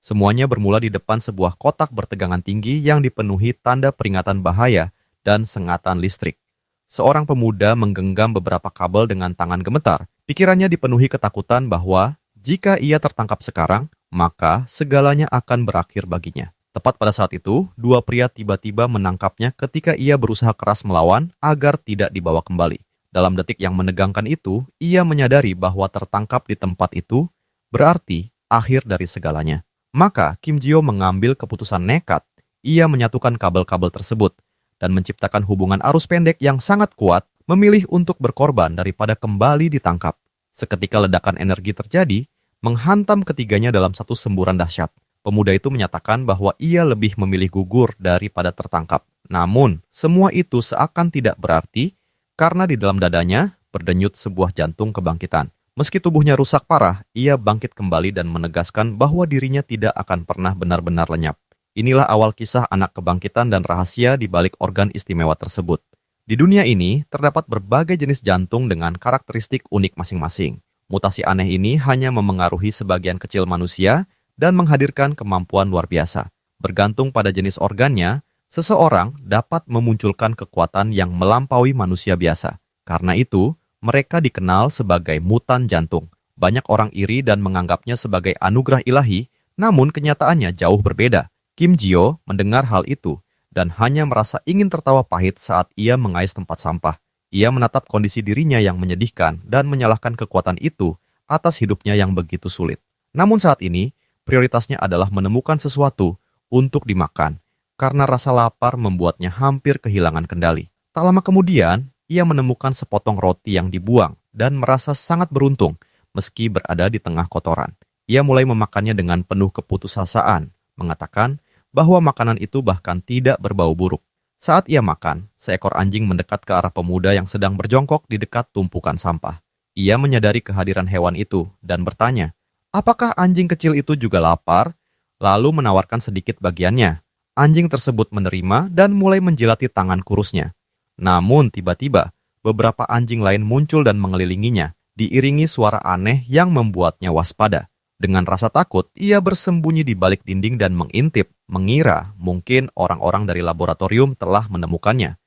Semuanya bermula di depan sebuah kotak bertegangan tinggi yang dipenuhi tanda peringatan bahaya dan sengatan listrik. Seorang pemuda menggenggam beberapa kabel dengan tangan gemetar. Pikirannya dipenuhi ketakutan bahwa jika ia tertangkap sekarang, maka segalanya akan berakhir baginya. Tepat pada saat itu, dua pria tiba-tiba menangkapnya ketika ia berusaha keras melawan agar tidak dibawa kembali. Dalam detik yang menegangkan itu, ia menyadari bahwa tertangkap di tempat itu berarti akhir dari segalanya. Maka Kim Jio mengambil keputusan nekat. Ia menyatukan kabel-kabel tersebut dan menciptakan hubungan arus pendek yang sangat kuat, memilih untuk berkorban daripada kembali ditangkap. Seketika ledakan energi terjadi, menghantam ketiganya dalam satu semburan dahsyat. Pemuda itu menyatakan bahwa ia lebih memilih gugur daripada tertangkap. Namun, semua itu seakan tidak berarti karena di dalam dadanya berdenyut sebuah jantung kebangkitan. Meski tubuhnya rusak parah, ia bangkit kembali dan menegaskan bahwa dirinya tidak akan pernah benar-benar lenyap. Inilah awal kisah anak kebangkitan dan rahasia di balik organ istimewa tersebut. Di dunia ini, terdapat berbagai jenis jantung dengan karakteristik unik masing-masing. Mutasi aneh ini hanya memengaruhi sebagian kecil manusia dan menghadirkan kemampuan luar biasa. Bergantung pada jenis organnya, seseorang dapat memunculkan kekuatan yang melampaui manusia biasa. Karena itu, mereka dikenal sebagai mutan jantung. Banyak orang iri dan menganggapnya sebagai anugerah ilahi, namun kenyataannya jauh berbeda. Kim Jio mendengar hal itu dan hanya merasa ingin tertawa pahit saat ia mengais tempat sampah. Ia menatap kondisi dirinya yang menyedihkan dan menyalahkan kekuatan itu atas hidupnya yang begitu sulit. Namun saat ini, prioritasnya adalah menemukan sesuatu untuk dimakan, karena rasa lapar membuatnya hampir kehilangan kendali. Tak lama kemudian, ia menemukan sepotong roti yang dibuang dan merasa sangat beruntung meski berada di tengah kotoran. Ia mulai memakannya dengan penuh keputusasaan, mengatakan bahwa makanan itu bahkan tidak berbau buruk. Saat ia makan, seekor anjing mendekat ke arah pemuda yang sedang berjongkok di dekat tumpukan sampah. Ia menyadari kehadiran hewan itu dan bertanya, apakah anjing kecil itu juga lapar? Lalu menawarkan sedikit bagiannya. Anjing tersebut menerima dan mulai menjilati tangan kurusnya. Namun tiba-tiba, beberapa anjing lain muncul dan mengelilinginya, diiringi suara aneh yang membuatnya waspada. Dengan rasa takut, ia bersembunyi di balik dinding dan mengintip, mengira mungkin orang-orang dari laboratorium telah menemukannya.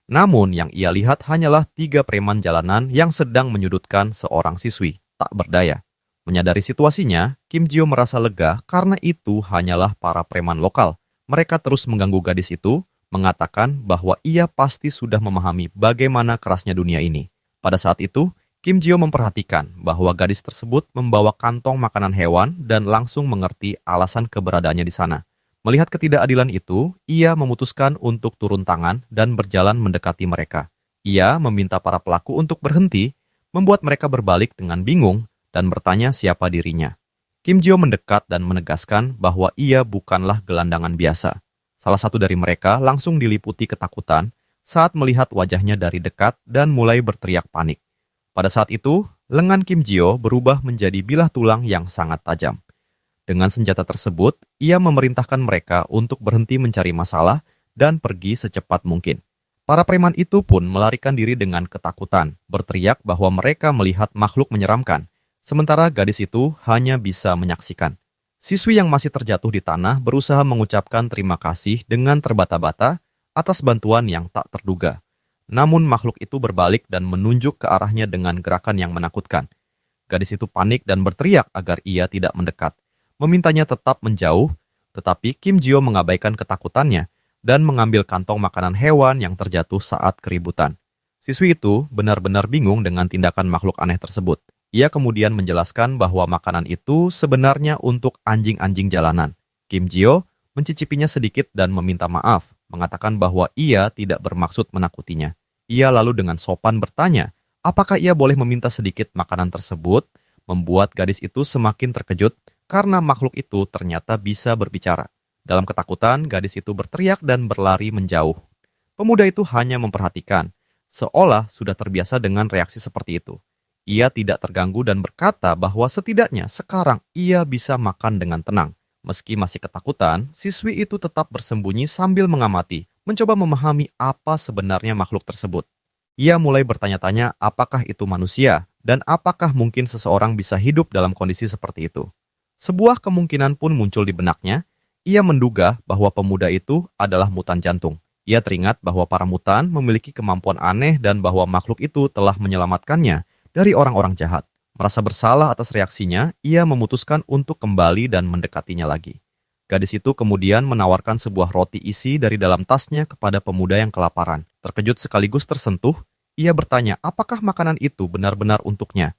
Namun yang ia lihat hanyalah 3 preman jalanan yang sedang menyudutkan seorang siswi, tak berdaya. Menyadari situasinya, Kim Jio merasa lega karena itu hanyalah para preman lokal. Mereka terus mengganggu gadis itu, mengatakan bahwa ia pasti sudah memahami bagaimana kerasnya dunia ini. Pada saat itu, Kim Jio memperhatikan bahwa gadis tersebut membawa kantong makanan hewan dan langsung mengerti alasan keberadaannya di sana. Melihat ketidakadilan itu, ia memutuskan untuk turun tangan dan berjalan mendekati mereka. Ia meminta para pelaku untuk berhenti, membuat mereka berbalik dengan bingung dan bertanya siapa dirinya. Kim Jio mendekat dan menegaskan bahwa ia bukanlah gelandangan biasa. Salah satu dari mereka langsung diliputi ketakutan saat melihat wajahnya dari dekat dan mulai berteriak panik. Pada saat itu, lengan Kim Jio berubah menjadi bilah tulang yang sangat tajam. Dengan senjata tersebut, ia memerintahkan mereka untuk berhenti mencari masalah dan pergi secepat mungkin. Para preman itu pun melarikan diri dengan ketakutan, berteriak bahwa mereka melihat makhluk menyeramkan, sementara gadis itu hanya bisa menyaksikan. Siswi yang masih terjatuh di tanah berusaha mengucapkan terima kasih dengan terbata-bata atas bantuan yang tak terduga. Namun makhluk itu berbalik dan menunjuk ke arahnya dengan gerakan yang menakutkan. Gadis itu panik dan berteriak agar ia tidak mendekat. Memintanya tetap menjauh, tetapi Kim Jio mengabaikan ketakutannya dan mengambil kantong makanan hewan yang terjatuh saat keributan. Siswi itu benar-benar bingung dengan tindakan makhluk aneh tersebut. Ia kemudian menjelaskan bahwa makanan itu sebenarnya untuk anjing-anjing jalanan. Kim Jio mencicipinya sedikit dan meminta maaf, mengatakan bahwa ia tidak bermaksud menakutinya. Ia lalu dengan sopan bertanya, apakah ia boleh meminta sedikit makanan tersebut, membuat gadis itu semakin terkejut karena makhluk itu ternyata bisa berbicara. Dalam ketakutan, gadis itu berteriak dan berlari menjauh. Pemuda itu hanya memperhatikan, seolah sudah terbiasa dengan reaksi seperti itu. Ia tidak terganggu dan berkata bahwa setidaknya sekarang ia bisa makan dengan tenang. Meski masih ketakutan, siswi itu tetap bersembunyi sambil mengamati, mencoba memahami apa sebenarnya makhluk tersebut. Ia mulai bertanya-tanya apakah itu manusia, dan apakah mungkin seseorang bisa hidup dalam kondisi seperti itu. Sebuah kemungkinan pun muncul di benaknya. Ia menduga bahwa pemuda itu adalah mutan jantung. Ia teringat bahwa para mutan memiliki kemampuan aneh dan bahwa makhluk itu telah menyelamatkannya dari orang-orang jahat. Merasa bersalah atas reaksinya, ia memutuskan untuk kembali dan mendekatinya lagi. Gadis itu kemudian menawarkan sebuah roti isi dari dalam tasnya kepada pemuda yang kelaparan. Terkejut sekaligus tersentuh, ia bertanya apakah makanan itu benar-benar untuknya.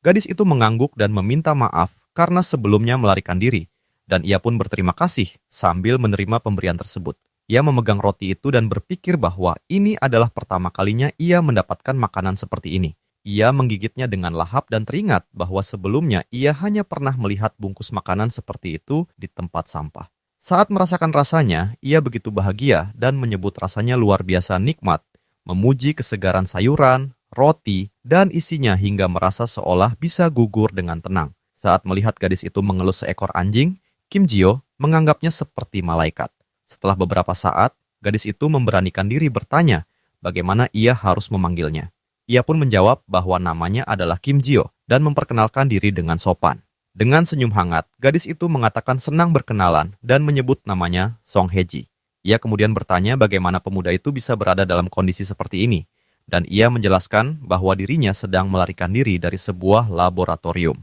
Gadis itu mengangguk dan meminta maaf karena sebelumnya melarikan diri, dan ia pun berterima kasih sambil menerima pemberian tersebut. Ia memegang roti itu dan berpikir bahwa ini adalah pertama kalinya ia mendapatkan makanan seperti ini. Ia menggigitnya dengan lahap dan teringat bahwa sebelumnya ia hanya pernah melihat bungkus makanan seperti itu di tempat sampah. Saat merasakan rasanya, ia begitu bahagia dan menyebut rasanya luar biasa nikmat, memuji kesegaran sayuran, roti, dan isinya hingga merasa seolah bisa gugur dengan tenang. Saat melihat gadis itu mengelus seekor anjing, Kim Jio menganggapnya seperti malaikat. Setelah beberapa saat, gadis itu memberanikan diri bertanya bagaimana ia harus memanggilnya. Ia pun menjawab bahwa namanya adalah Kim Jio dan memperkenalkan diri dengan sopan. Dengan senyum hangat, gadis itu mengatakan senang berkenalan dan menyebut namanya Song Hye-ji. Ia kemudian bertanya bagaimana pemuda itu bisa berada dalam kondisi seperti ini, dan ia menjelaskan bahwa dirinya sedang melarikan diri dari sebuah laboratorium.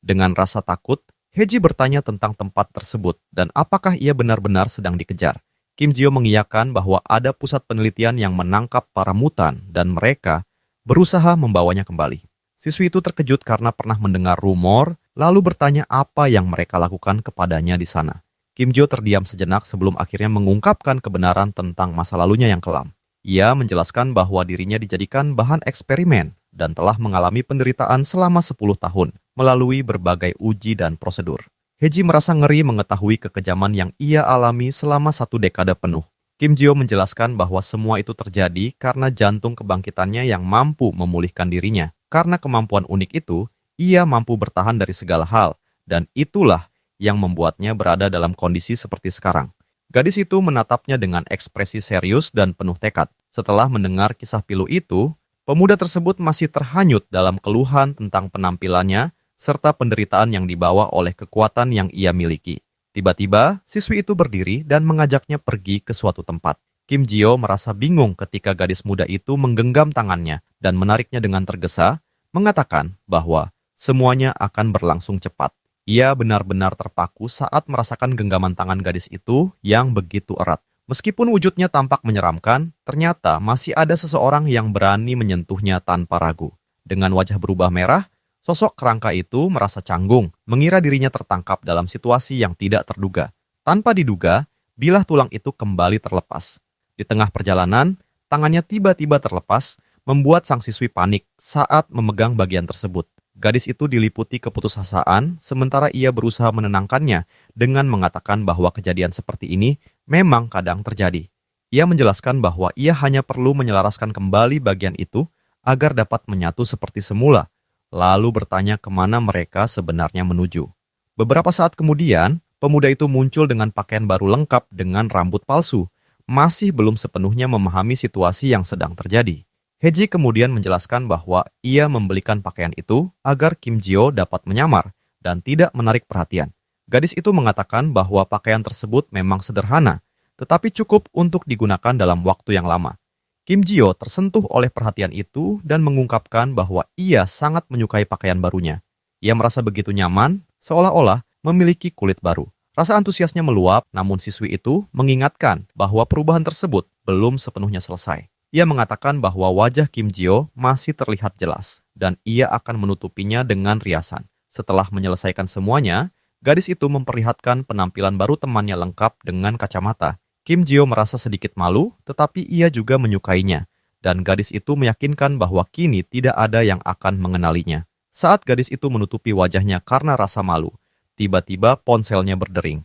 Dengan rasa takut, Hye-ji bertanya tentang tempat tersebut dan apakah ia benar-benar sedang dikejar. Kim Jio mengiyakan bahwa ada pusat penelitian yang menangkap para mutan dan mereka berusaha membawanya kembali. Siswi itu terkejut karena pernah mendengar rumor, lalu bertanya apa yang mereka lakukan kepadanya di sana. Kim Jio terdiam sejenak sebelum akhirnya mengungkapkan kebenaran tentang masa lalunya yang kelam. Ia menjelaskan bahwa dirinya dijadikan bahan eksperimen dan telah mengalami penderitaan selama 10 tahun melalui berbagai uji dan prosedur. Hye-ji merasa ngeri mengetahui kekejaman yang ia alami selama 1 dekade penuh. Kim Jio menjelaskan bahwa semua itu terjadi karena jantung kebangkitannya yang mampu memulihkan dirinya. Karena kemampuan unik itu, ia mampu bertahan dari segala hal, dan itulah yang membuatnya berada dalam kondisi seperti sekarang. Gadis itu menatapnya dengan ekspresi serius dan penuh tekad. Setelah mendengar kisah pilu itu, pemuda tersebut masih terhanyut dalam keluhan tentang penampilannya serta penderitaan yang dibawa oleh kekuatan yang ia miliki. Tiba-tiba, siswi itu berdiri dan mengajaknya pergi ke suatu tempat. Kim Jio merasa bingung ketika gadis muda itu menggenggam tangannya dan menariknya dengan tergesa, mengatakan bahwa semuanya akan berlangsung cepat. Ia benar-benar terpaku saat merasakan genggaman tangan gadis itu yang begitu erat. Meskipun wujudnya tampak menyeramkan, ternyata masih ada seseorang yang berani menyentuhnya tanpa ragu. Dengan wajah berubah merah, sosok kerangka itu merasa canggung, mengira dirinya tertangkap dalam situasi yang tidak terduga. Tanpa diduga, bilah tulang itu kembali terlepas. Di tengah perjalanan, tangannya tiba-tiba terlepas, membuat sang siswi panik saat memegang bagian tersebut. Gadis itu diliputi keputusasaan, sementara ia berusaha menenangkannya dengan mengatakan bahwa kejadian seperti ini memang kadang terjadi. Ia menjelaskan bahwa ia hanya perlu menyelaraskan kembali bagian itu agar dapat menyatu seperti semula, lalu bertanya kemana mereka sebenarnya menuju. Beberapa saat kemudian, pemuda itu muncul dengan pakaian baru lengkap dengan rambut palsu, masih belum sepenuhnya memahami situasi yang sedang terjadi. Hye-ji kemudian menjelaskan bahwa ia membelikan pakaian itu agar Kim Jio dapat menyamar dan tidak menarik perhatian. Gadis itu mengatakan bahwa pakaian tersebut memang sederhana, tetapi cukup untuk digunakan dalam waktu yang lama. Kim Jio tersentuh oleh perhatian itu dan mengungkapkan bahwa ia sangat menyukai pakaian barunya. Ia merasa begitu nyaman, seolah-olah memiliki kulit baru. Rasa antusiasnya meluap, namun siswi itu mengingatkan bahwa perubahan tersebut belum sepenuhnya selesai. Ia mengatakan bahwa wajah Kim Jio masih terlihat jelas, dan ia akan menutupinya dengan riasan. Setelah menyelesaikan semuanya, gadis itu memperlihatkan penampilan baru temannya lengkap dengan kacamata. Kim Jio merasa sedikit malu, tetapi ia juga menyukainya, dan gadis itu meyakinkan bahwa kini tidak ada yang akan mengenalinya. Saat gadis itu menutupi wajahnya karena rasa malu, tiba-tiba ponselnya berdering.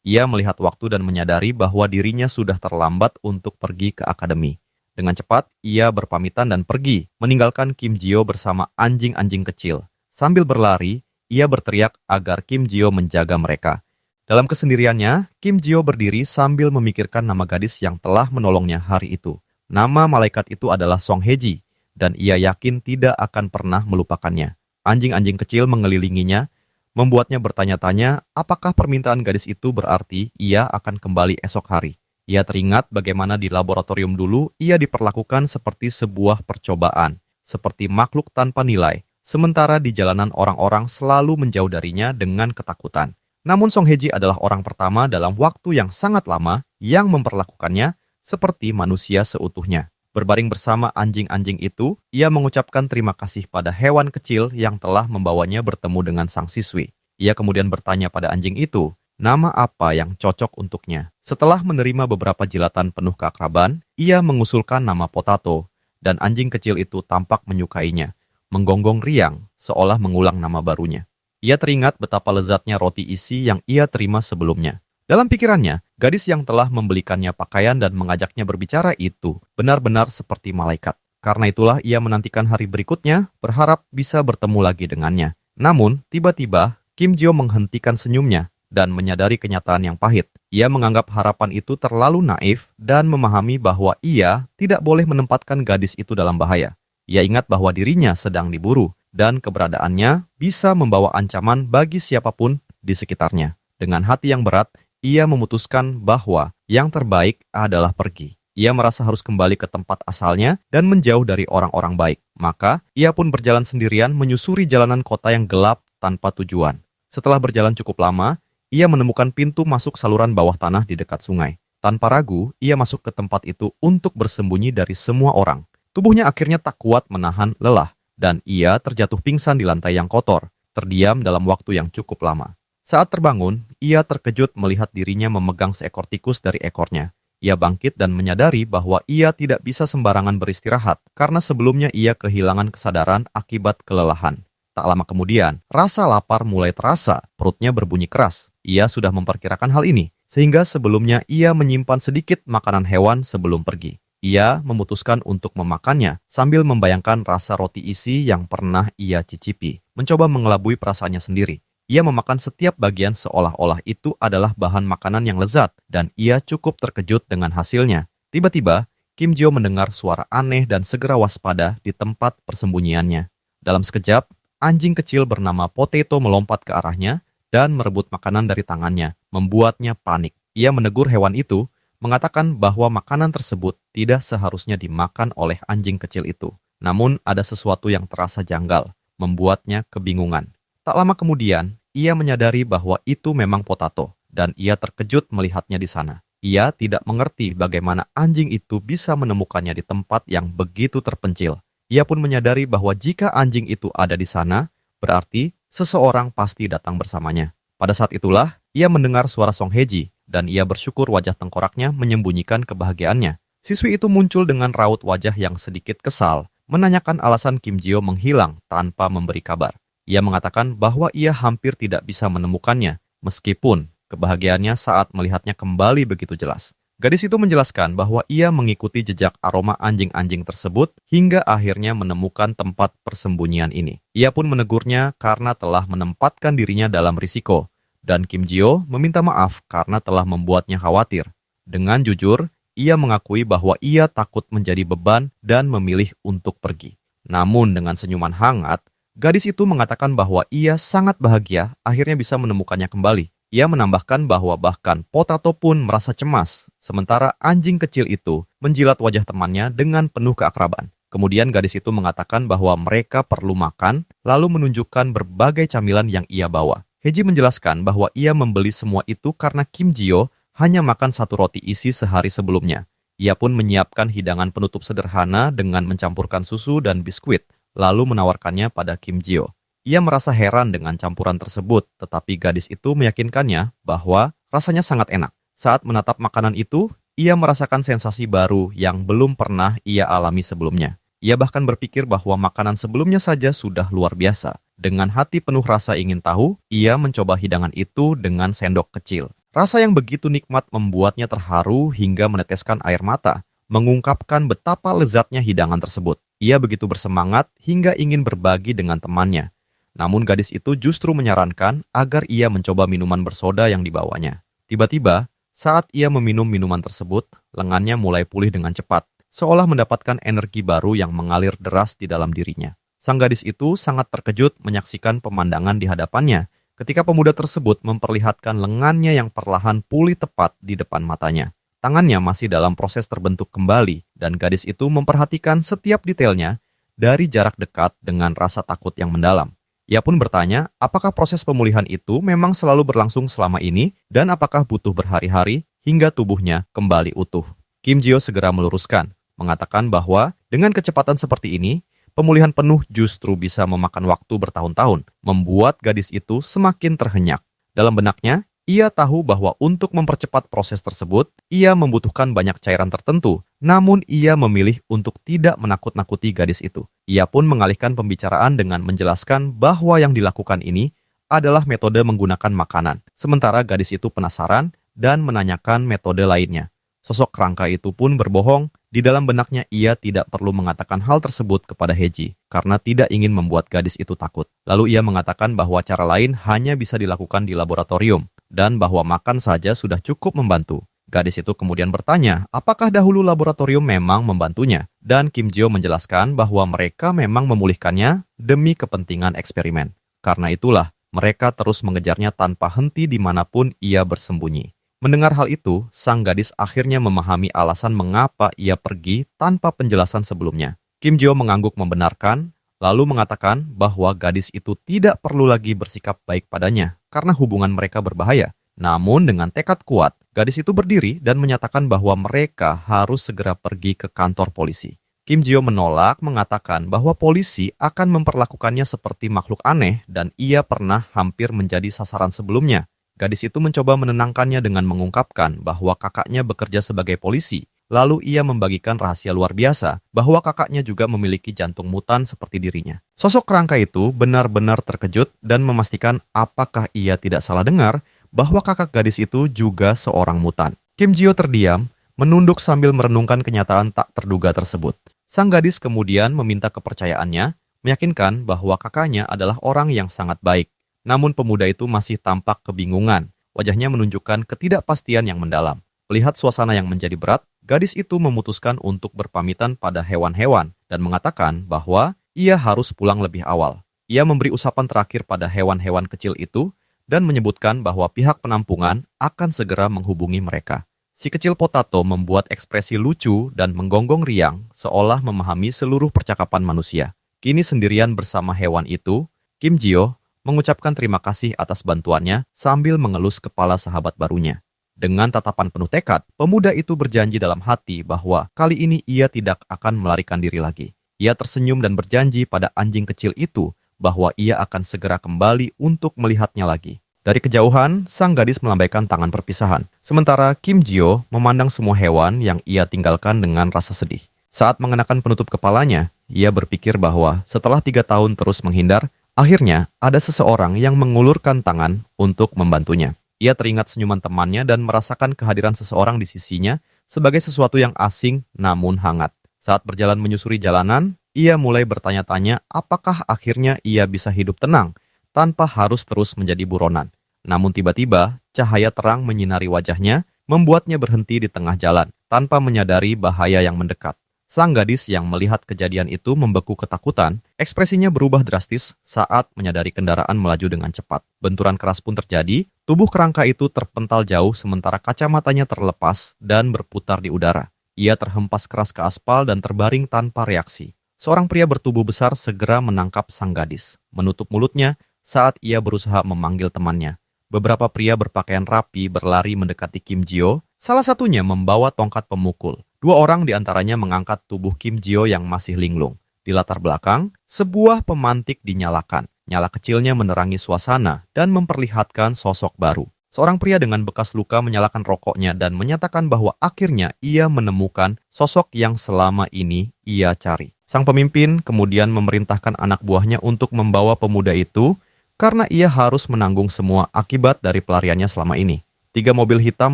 Ia melihat waktu dan menyadari bahwa dirinya sudah terlambat untuk pergi ke akademi. Dengan cepat, ia berpamitan dan pergi, meninggalkan Kim Jio bersama anjing-anjing kecil. Sambil berlari, ia berteriak agar Kim Jio menjaga mereka. Dalam kesendiriannya, Kim Jio berdiri sambil memikirkan nama gadis yang telah menolongnya hari itu. Nama malaikat itu adalah Song Hye-ji, dan ia yakin tidak akan pernah melupakannya. Anjing-anjing kecil mengelilinginya, membuatnya bertanya-tanya apakah permintaan gadis itu berarti ia akan kembali esok hari. Ia teringat bagaimana di laboratorium dulu ia diperlakukan seperti sebuah percobaan, seperti makhluk tanpa nilai, sementara di jalanan orang-orang selalu menjauh darinya dengan ketakutan. Namun Song Hye-ji adalah orang pertama dalam waktu yang sangat lama yang memperlakukannya seperti manusia seutuhnya. Berbaring bersama anjing-anjing itu, ia mengucapkan terima kasih pada hewan kecil yang telah membawanya bertemu dengan sang siswi. Ia kemudian bertanya pada anjing itu, nama apa yang cocok untuknya. Setelah menerima beberapa jilatan penuh keakraban, ia mengusulkan nama Potato, dan anjing kecil itu tampak menyukainya, menggonggong riang, seolah mengulang nama barunya. Ia teringat betapa lezatnya roti isi yang ia terima sebelumnya. Dalam pikirannya, gadis yang telah membelikannya pakaian dan mengajaknya berbicara itu benar-benar seperti malaikat. Karena itulah ia menantikan hari berikutnya, berharap bisa bertemu lagi dengannya. Namun, tiba-tiba, Kim Jo menghentikan senyumnya dan menyadari kenyataan yang pahit. Ia menganggap harapan itu terlalu naif dan memahami bahwa ia tidak boleh menempatkan gadis itu dalam bahaya. Ia ingat bahwa dirinya sedang diburu dan keberadaannya bisa membawa ancaman bagi siapapun di sekitarnya. Dengan hati yang berat, ia memutuskan bahwa yang terbaik adalah pergi. Ia merasa harus kembali ke tempat asalnya dan menjauh dari orang-orang baik. Maka, ia pun berjalan sendirian menyusuri jalanan kota yang gelap tanpa tujuan. Setelah berjalan cukup lama, ia menemukan pintu masuk saluran bawah tanah di dekat sungai. Tanpa ragu, ia masuk ke tempat itu untuk bersembunyi dari semua orang. Tubuhnya akhirnya tak kuat menahan lelah, dan ia terjatuh pingsan di lantai yang kotor, terdiam dalam waktu yang cukup lama. Saat terbangun, ia terkejut melihat dirinya memegang seekor tikus dari ekornya. Ia bangkit dan menyadari bahwa ia tidak bisa sembarangan beristirahat karena sebelumnya ia kehilangan kesadaran akibat kelelahan. Tak lama kemudian, rasa lapar mulai terasa, perutnya berbunyi keras. Ia sudah memperkirakan hal ini, sehingga sebelumnya ia menyimpan sedikit makanan hewan sebelum pergi. Ia memutuskan untuk memakannya sambil membayangkan rasa roti isi yang pernah ia cicipi, mencoba mengelabui perasaannya sendiri. Ia memakan setiap bagian seolah-olah itu adalah bahan makanan yang lezat, dan ia cukup terkejut dengan hasilnya. Tiba-tiba, Kim Jo mendengar suara aneh dan segera waspada di tempat persembunyiannya. Dalam sekejap, anjing kecil bernama Potato melompat ke arahnya dan merebut makanan dari tangannya, membuatnya panik. Ia menegur hewan itu, mengatakan bahwa makanan tersebut tidak seharusnya dimakan oleh anjing kecil itu. Namun ada sesuatu yang terasa janggal, membuatnya kebingungan. Tak lama kemudian, ia menyadari bahwa itu memang Potato, dan ia terkejut melihatnya di sana. Ia tidak mengerti bagaimana anjing itu bisa menemukannya di tempat yang begitu terpencil. Ia pun menyadari bahwa jika anjing itu ada di sana, berarti seseorang pasti datang bersamanya. Pada saat itulah, ia mendengar suara Song Hye-ji, dan ia bersyukur wajah tengkoraknya menyembunyikan kebahagiaannya. Siswi itu muncul dengan raut wajah yang sedikit kesal, menanyakan alasan Kim Jo menghilang tanpa memberi kabar. Ia mengatakan bahwa ia hampir tidak bisa menemukannya, meskipun kebahagiaannya saat melihatnya kembali begitu jelas. Gadis itu menjelaskan bahwa ia mengikuti jejak aroma anjing-anjing tersebut hingga akhirnya menemukan tempat persembunyian ini. Ia pun menegurnya karena telah menempatkan dirinya dalam risiko, dan Kim Jo meminta maaf karena telah membuatnya khawatir. Dengan jujur, ia mengakui bahwa ia takut menjadi beban dan memilih untuk pergi. Namun dengan senyuman hangat, gadis itu mengatakan bahwa ia sangat bahagia akhirnya bisa menemukannya kembali. Ia menambahkan bahwa bahkan Potato pun merasa cemas, sementara anjing kecil itu menjilat wajah temannya dengan penuh keakraban. Kemudian gadis itu mengatakan bahwa mereka perlu makan, lalu menunjukkan berbagai camilan yang ia bawa. Hye-ji menjelaskan bahwa ia membeli semua itu karena Kim Jo hanya makan satu roti isi sehari sebelumnya. Ia pun menyiapkan hidangan penutup sederhana dengan mencampurkan susu dan biskuit, lalu menawarkannya pada Kim Jo. Ia merasa heran dengan campuran tersebut, tetapi gadis itu meyakinkannya bahwa rasanya sangat enak. Saat menatap makanan itu, ia merasakan sensasi baru yang belum pernah ia alami sebelumnya. Ia bahkan berpikir bahwa makanan sebelumnya saja sudah luar biasa. Dengan hati penuh rasa ingin tahu, ia mencoba hidangan itu dengan sendok kecil. Rasa yang begitu nikmat membuatnya terharu hingga meneteskan air mata, mengungkapkan betapa lezatnya hidangan tersebut. Ia begitu bersemangat hingga ingin berbagi dengan temannya. Namun gadis itu justru menyarankan agar ia mencoba minuman bersoda yang dibawanya. Tiba-tiba, saat ia meminum minuman tersebut, lengannya mulai pulih dengan cepat, seolah mendapatkan energi baru yang mengalir deras di dalam dirinya. Sang gadis itu sangat terkejut menyaksikan pemandangan di hadapannya, ketika pemuda tersebut memperlihatkan lengannya yang perlahan pulih tepat di depan matanya. Tangannya masih dalam proses terbentuk kembali, dan gadis itu memperhatikan setiap detailnya dari jarak dekat dengan rasa takut yang mendalam. Ia pun bertanya, apakah proses pemulihan itu memang selalu berlangsung selama ini, dan apakah butuh berhari-hari hingga tubuhnya kembali utuh. Kim Jio segera meluruskan, mengatakan bahwa dengan kecepatan seperti ini, pemulihan penuh justru bisa memakan waktu bertahun-tahun, membuat gadis itu semakin terhenyak. Dalam benaknya, ia tahu bahwa untuk mempercepat proses tersebut, ia membutuhkan banyak cairan tertentu, namun ia memilih untuk tidak menakut-nakuti gadis itu. Ia pun mengalihkan pembicaraan dengan menjelaskan bahwa yang dilakukan ini adalah metode menggunakan makanan, sementara gadis itu penasaran dan menanyakan metode lainnya. Sosok kerangka itu pun berbohong, di dalam benaknya ia tidak perlu mengatakan hal tersebut kepada Heji, karena tidak ingin membuat gadis itu takut. Lalu ia mengatakan bahwa cara lain hanya bisa dilakukan di laboratorium, dan bahwa makan saja sudah cukup membantu. Gadis itu kemudian bertanya, apakah dahulu laboratorium memang membantunya? Dan Kim Jio menjelaskan bahwa mereka memang memulihkannya demi kepentingan eksperimen. Karena itulah, mereka terus mengejarnya tanpa henti dimanapun ia bersembunyi. Mendengar hal itu, sang gadis akhirnya memahami alasan mengapa ia pergi tanpa penjelasan sebelumnya. Kim Jio mengangguk membenarkan, lalu mengatakan bahwa gadis itu tidak perlu lagi bersikap baik padanya karena hubungan mereka berbahaya. Namun dengan tekad kuat, gadis itu berdiri dan menyatakan bahwa mereka harus segera pergi ke kantor polisi. Kim Jio menolak, mengatakan bahwa polisi akan memperlakukannya seperti makhluk aneh dan ia pernah hampir menjadi sasaran sebelumnya. Gadis itu mencoba menenangkannya dengan mengungkapkan bahwa kakaknya bekerja sebagai polisi. Lalu ia membagikan rahasia luar biasa bahwa kakaknya juga memiliki jantung mutan seperti dirinya. Sosok kerangka itu benar-benar terkejut dan memastikan apakah ia tidak salah dengar bahwa kakak gadis itu juga seorang mutan. Kim Jio terdiam, menunduk sambil merenungkan kenyataan tak terduga tersebut. Sang gadis kemudian meminta kepercayaannya, meyakinkan bahwa kakaknya adalah orang yang sangat baik. Namun pemuda itu masih tampak kebingungan. Wajahnya menunjukkan ketidakpastian yang mendalam. Melihat suasana yang menjadi berat, gadis itu memutuskan untuk berpamitan pada hewan-hewan dan mengatakan bahwa ia harus pulang lebih awal. Ia memberi usapan terakhir pada hewan-hewan kecil itu dan menyebutkan bahwa pihak penampungan akan segera menghubungi mereka. Si kecil Potato membuat ekspresi lucu dan menggonggong riang seolah memahami seluruh percakapan manusia. Kini sendirian bersama hewan itu, Kim Jio mengucapkan terima kasih atas bantuannya sambil mengelus kepala sahabat barunya. Dengan tatapan penuh tekad, pemuda itu berjanji dalam hati bahwa kali ini ia tidak akan melarikan diri lagi. Ia tersenyum dan berjanji pada anjing kecil itu bahwa ia akan segera kembali untuk melihatnya lagi. Dari kejauhan, sang gadis melambaikan tangan perpisahan. Sementara Kim Jio memandang semua hewan yang ia tinggalkan dengan rasa sedih. Saat mengenakan penutup kepalanya, ia berpikir bahwa setelah 3 tahun terus menghindar, akhirnya, ada seseorang yang mengulurkan tangan untuk membantunya. Ia teringat senyuman temannya dan merasakan kehadiran seseorang di sisinya sebagai sesuatu yang asing namun hangat. Saat berjalan menyusuri jalanan, ia mulai bertanya-tanya apakah akhirnya ia bisa hidup tenang tanpa harus terus menjadi buronan. Namun tiba-tiba, cahaya terang menyinari wajahnya, membuatnya berhenti di tengah jalan tanpa menyadari bahaya yang mendekat. Sang gadis yang melihat kejadian itu membeku ketakutan, ekspresinya berubah drastis saat menyadari kendaraan melaju dengan cepat. Benturan keras pun terjadi, tubuh kerangka itu terpental jauh sementara kacamatanya terlepas dan berputar di udara. Ia terhempas keras ke aspal dan terbaring tanpa reaksi. Seorang pria bertubuh besar segera menangkap sang gadis, menutup mulutnya saat ia berusaha memanggil temannya. Beberapa pria berpakaian rapi berlari mendekati Kim Jio, salah satunya membawa tongkat pemukul. 2 orang di antaranya mengangkat tubuh Kim Jio yang masih linglung. Di latar belakang, sebuah pemantik dinyalakan. Nyala kecilnya menerangi suasana dan memperlihatkan sosok baru. Seorang pria dengan bekas luka menyalakan rokoknya dan menyatakan bahwa akhirnya ia menemukan sosok yang selama ini ia cari. Sang pemimpin kemudian memerintahkan anak buahnya untuk membawa pemuda itu karena ia harus menanggung semua akibat dari pelariannya selama ini. 3 mobil hitam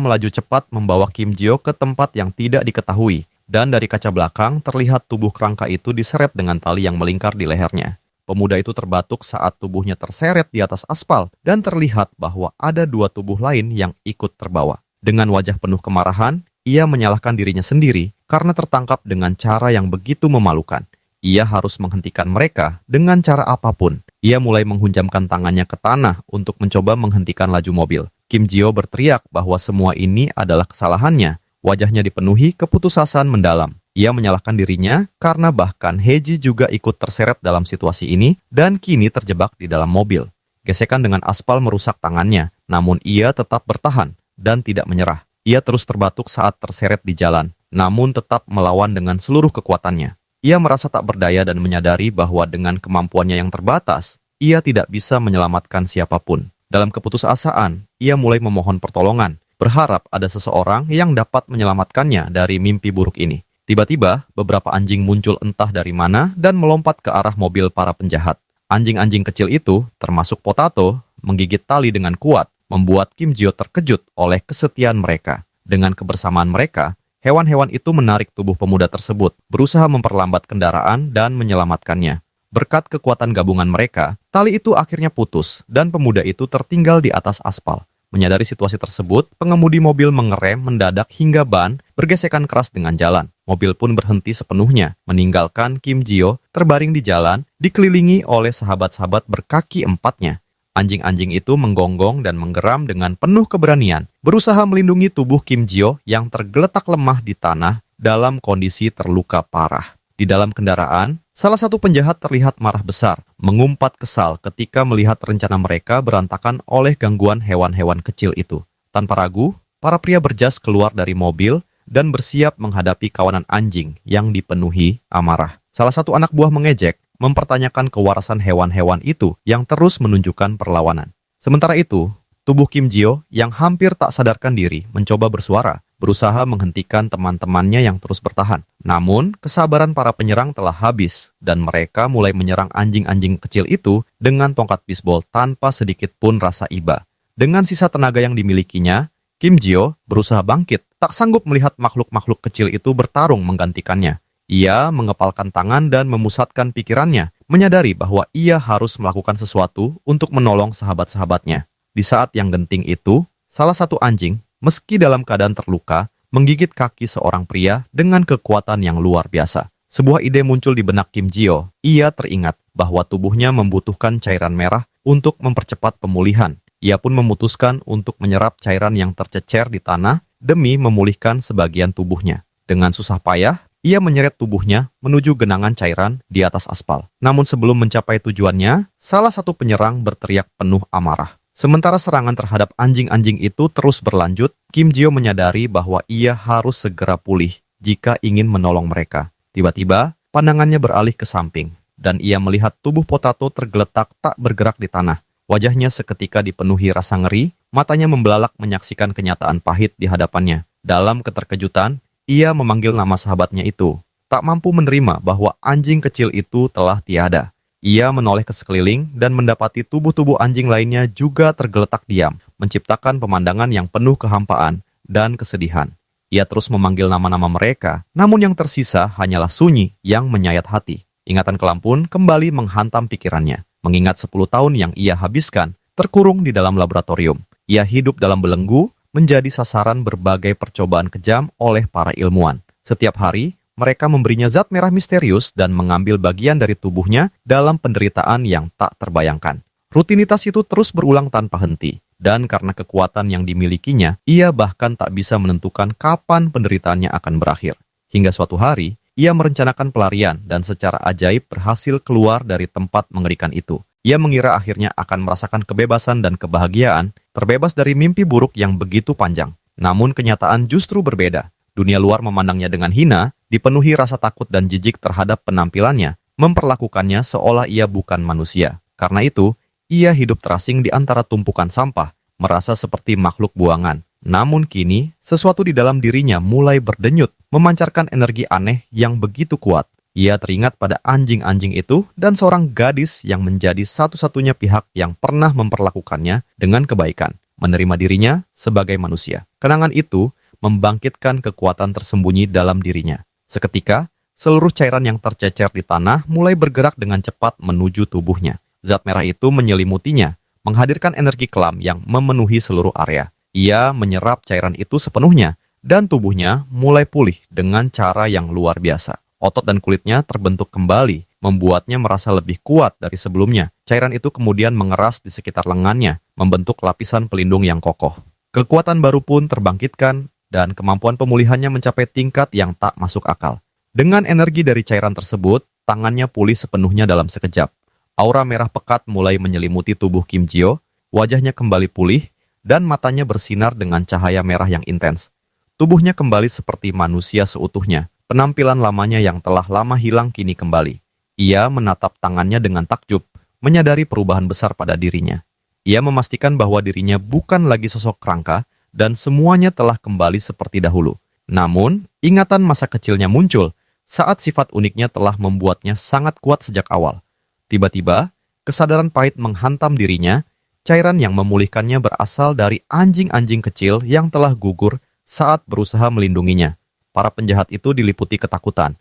melaju cepat membawa Kim Jio ke tempat yang tidak diketahui, dan dari kaca belakang terlihat tubuh kerangka itu diseret dengan tali yang melingkar di lehernya. Pemuda itu terbatuk saat tubuhnya terseret di atas aspal, dan terlihat bahwa ada 2 tubuh lain yang ikut terbawa. Dengan wajah penuh kemarahan, ia menyalahkan dirinya sendiri karena tertangkap dengan cara yang begitu memalukan. Ia harus menghentikan mereka dengan cara apapun. Ia mulai menghunjamkan tangannya ke tanah untuk mencoba menghentikan laju mobil. Kim Jio berteriak bahwa semua ini adalah kesalahannya. Wajahnya dipenuhi keputusasaan mendalam. Ia menyalahkan dirinya karena bahkan Heji juga ikut terseret dalam situasi ini dan kini terjebak di dalam mobil. Gesekan dengan aspal merusak tangannya, namun ia tetap bertahan dan tidak menyerah. Ia terus terbatuk saat terseret di jalan, namun tetap melawan dengan seluruh kekuatannya. Ia merasa tak berdaya dan menyadari bahwa dengan kemampuannya yang terbatas, ia tidak bisa menyelamatkan siapapun. Dalam keputusasaan, ia mulai memohon pertolongan, berharap ada seseorang yang dapat menyelamatkannya dari mimpi buruk ini. Tiba-tiba, beberapa anjing muncul entah dari mana dan melompat ke arah mobil para penjahat. Anjing-anjing kecil itu, termasuk Potato, menggigit tali dengan kuat, membuat Kim Jio terkejut oleh kesetiaan mereka. Dengan kebersamaan mereka, hewan-hewan itu menarik tubuh pemuda tersebut, berusaha memperlambat kendaraan dan menyelamatkannya. Berkat kekuatan gabungan mereka, tali itu akhirnya putus dan pemuda itu tertinggal di atas aspal. Menyadari situasi tersebut, pengemudi mobil mengerem mendadak hingga ban bergesekan keras dengan jalan. Mobil pun berhenti sepenuhnya, meninggalkan Kim Jio terbaring di jalan, dikelilingi oleh sahabat-sahabat berkaki empatnya. Anjing-anjing itu menggonggong dan menggeram dengan penuh keberanian, berusaha melindungi tubuh Kim Jio yang tergeletak lemah di tanah dalam kondisi terluka parah. Di dalam kendaraan, salah satu penjahat terlihat marah besar, mengumpat kesal ketika melihat rencana mereka berantakan oleh gangguan hewan-hewan kecil itu. Tanpa ragu, para pria berjas keluar dari mobil dan bersiap menghadapi kawanan anjing yang dipenuhi amarah. Salah satu anak buah mengejek, mempertanyakan kewarasan hewan-hewan itu yang terus menunjukkan perlawanan. Sementara itu, tubuh Kim Jio yang hampir tak sadarkan diri mencoba bersuara, berusaha menghentikan teman-temannya yang terus bertahan. Namun, kesabaran para penyerang telah habis dan mereka mulai menyerang anjing-anjing kecil itu dengan tongkat bisbol tanpa sedikit pun rasa iba. Dengan sisa tenaga yang dimilikinya, Kim Jio berusaha bangkit, tak sanggup melihat makhluk-makhluk kecil itu bertarung menggantikannya. Ia mengepalkan tangan dan memusatkan pikirannya, menyadari bahwa ia harus melakukan sesuatu untuk menolong sahabat-sahabatnya. Di saat yang genting itu, salah satu anjing, meski dalam keadaan terluka, menggigit kaki seorang pria dengan kekuatan yang luar biasa. Sebuah ide muncul di benak Kim Jio. Ia teringat bahwa tubuhnya membutuhkan cairan merah untuk mempercepat pemulihan. Ia pun memutuskan untuk menyerap cairan yang tercecer di tanah demi memulihkan sebagian tubuhnya. Dengan susah payah, ia menyeret tubuhnya menuju genangan cairan di atas aspal. Namun sebelum mencapai tujuannya, salah satu penyerang berteriak penuh amarah. Sementara serangan terhadap anjing-anjing itu terus berlanjut, Kim Jio menyadari bahwa ia harus segera pulih jika ingin menolong mereka. Tiba-tiba, pandangannya beralih ke samping, dan ia melihat tubuh Potato tergeletak tak bergerak di tanah. Wajahnya seketika dipenuhi rasa ngeri, matanya membelalak menyaksikan kenyataan pahit di hadapannya. Dalam keterkejutan, ia memanggil nama sahabatnya itu. Tak mampu menerima bahwa anjing kecil itu telah tiada. Ia menoleh ke sekeliling dan mendapati tubuh-tubuh anjing lainnya juga tergeletak diam, menciptakan pemandangan yang penuh kehampaan dan kesedihan. Ia terus memanggil nama-nama mereka, namun yang tersisa hanyalah sunyi yang menyayat hati. Ingatan kelam pun kembali menghantam pikirannya, mengingat 10 tahun yang ia habiskan terkurung di dalam laboratorium. Ia hidup dalam belenggu, menjadi sasaran berbagai percobaan kejam oleh para ilmuwan. Setiap hari, mereka memberinya zat merah misterius dan mengambil bagian dari tubuhnya dalam penderitaan yang tak terbayangkan. Rutinitas itu terus berulang tanpa henti, dan karena kekuatan yang dimilikinya, ia bahkan tak bisa menentukan kapan penderitaannya akan berakhir. Hingga suatu hari, ia merencanakan pelarian dan secara ajaib berhasil keluar dari tempat mengerikan itu. Ia mengira akhirnya akan merasakan kebebasan dan kebahagiaan, terbebas dari mimpi buruk yang begitu panjang. Namun kenyataan justru berbeda. Dunia luar memandangnya dengan hina, dipenuhi rasa takut dan jijik terhadap penampilannya, memperlakukannya seolah ia bukan manusia. Karena itu, ia hidup terasing di antara tumpukan sampah, merasa seperti makhluk buangan. Namun kini, sesuatu di dalam dirinya mulai berdenyut, memancarkan energi aneh yang begitu kuat. Ia teringat pada anjing-anjing itu dan seorang gadis yang menjadi satu-satunya pihak yang pernah memperlakukannya dengan kebaikan, menerima dirinya sebagai manusia. Kenangan itu membangkitkan kekuatan tersembunyi dalam dirinya. Seketika, seluruh cairan yang tercecer di tanah mulai bergerak dengan cepat menuju tubuhnya. Zat merah itu menyelimutinya, menghadirkan energi kelam yang memenuhi seluruh area. Ia menyerap cairan itu sepenuhnya, dan tubuhnya mulai pulih dengan cara yang luar biasa. Otot dan kulitnya terbentuk kembali, membuatnya merasa lebih kuat dari sebelumnya. Cairan itu kemudian mengeras di sekitar lengannya, membentuk lapisan pelindung yang kokoh. Kekuatan baru pun terbangkitkan, dan kemampuan pemulihannya mencapai tingkat yang tak masuk akal. Dengan energi dari cairan tersebut, tangannya pulih sepenuhnya dalam sekejap. Aura merah pekat mulai menyelimuti tubuh Kim Jio, wajahnya kembali pulih, dan matanya bersinar dengan cahaya merah yang intens. Tubuhnya kembali seperti manusia seutuhnya. Penampilan lamanya yang telah lama hilang kini kembali. Ia menatap tangannya dengan takjub, menyadari perubahan besar pada dirinya. Ia memastikan bahwa dirinya bukan lagi sosok kerangka, dan semuanya telah kembali seperti dahulu. Namun, ingatan masa kecilnya muncul saat sifat uniknya telah membuatnya sangat kuat sejak awal. Tiba-tiba, kesadaran pahit menghantam dirinya. Cairan yang memulihkannya berasal dari anjing-anjing kecil yang telah gugur saat berusaha melindunginya. Para penjahat itu diliputi ketakutan,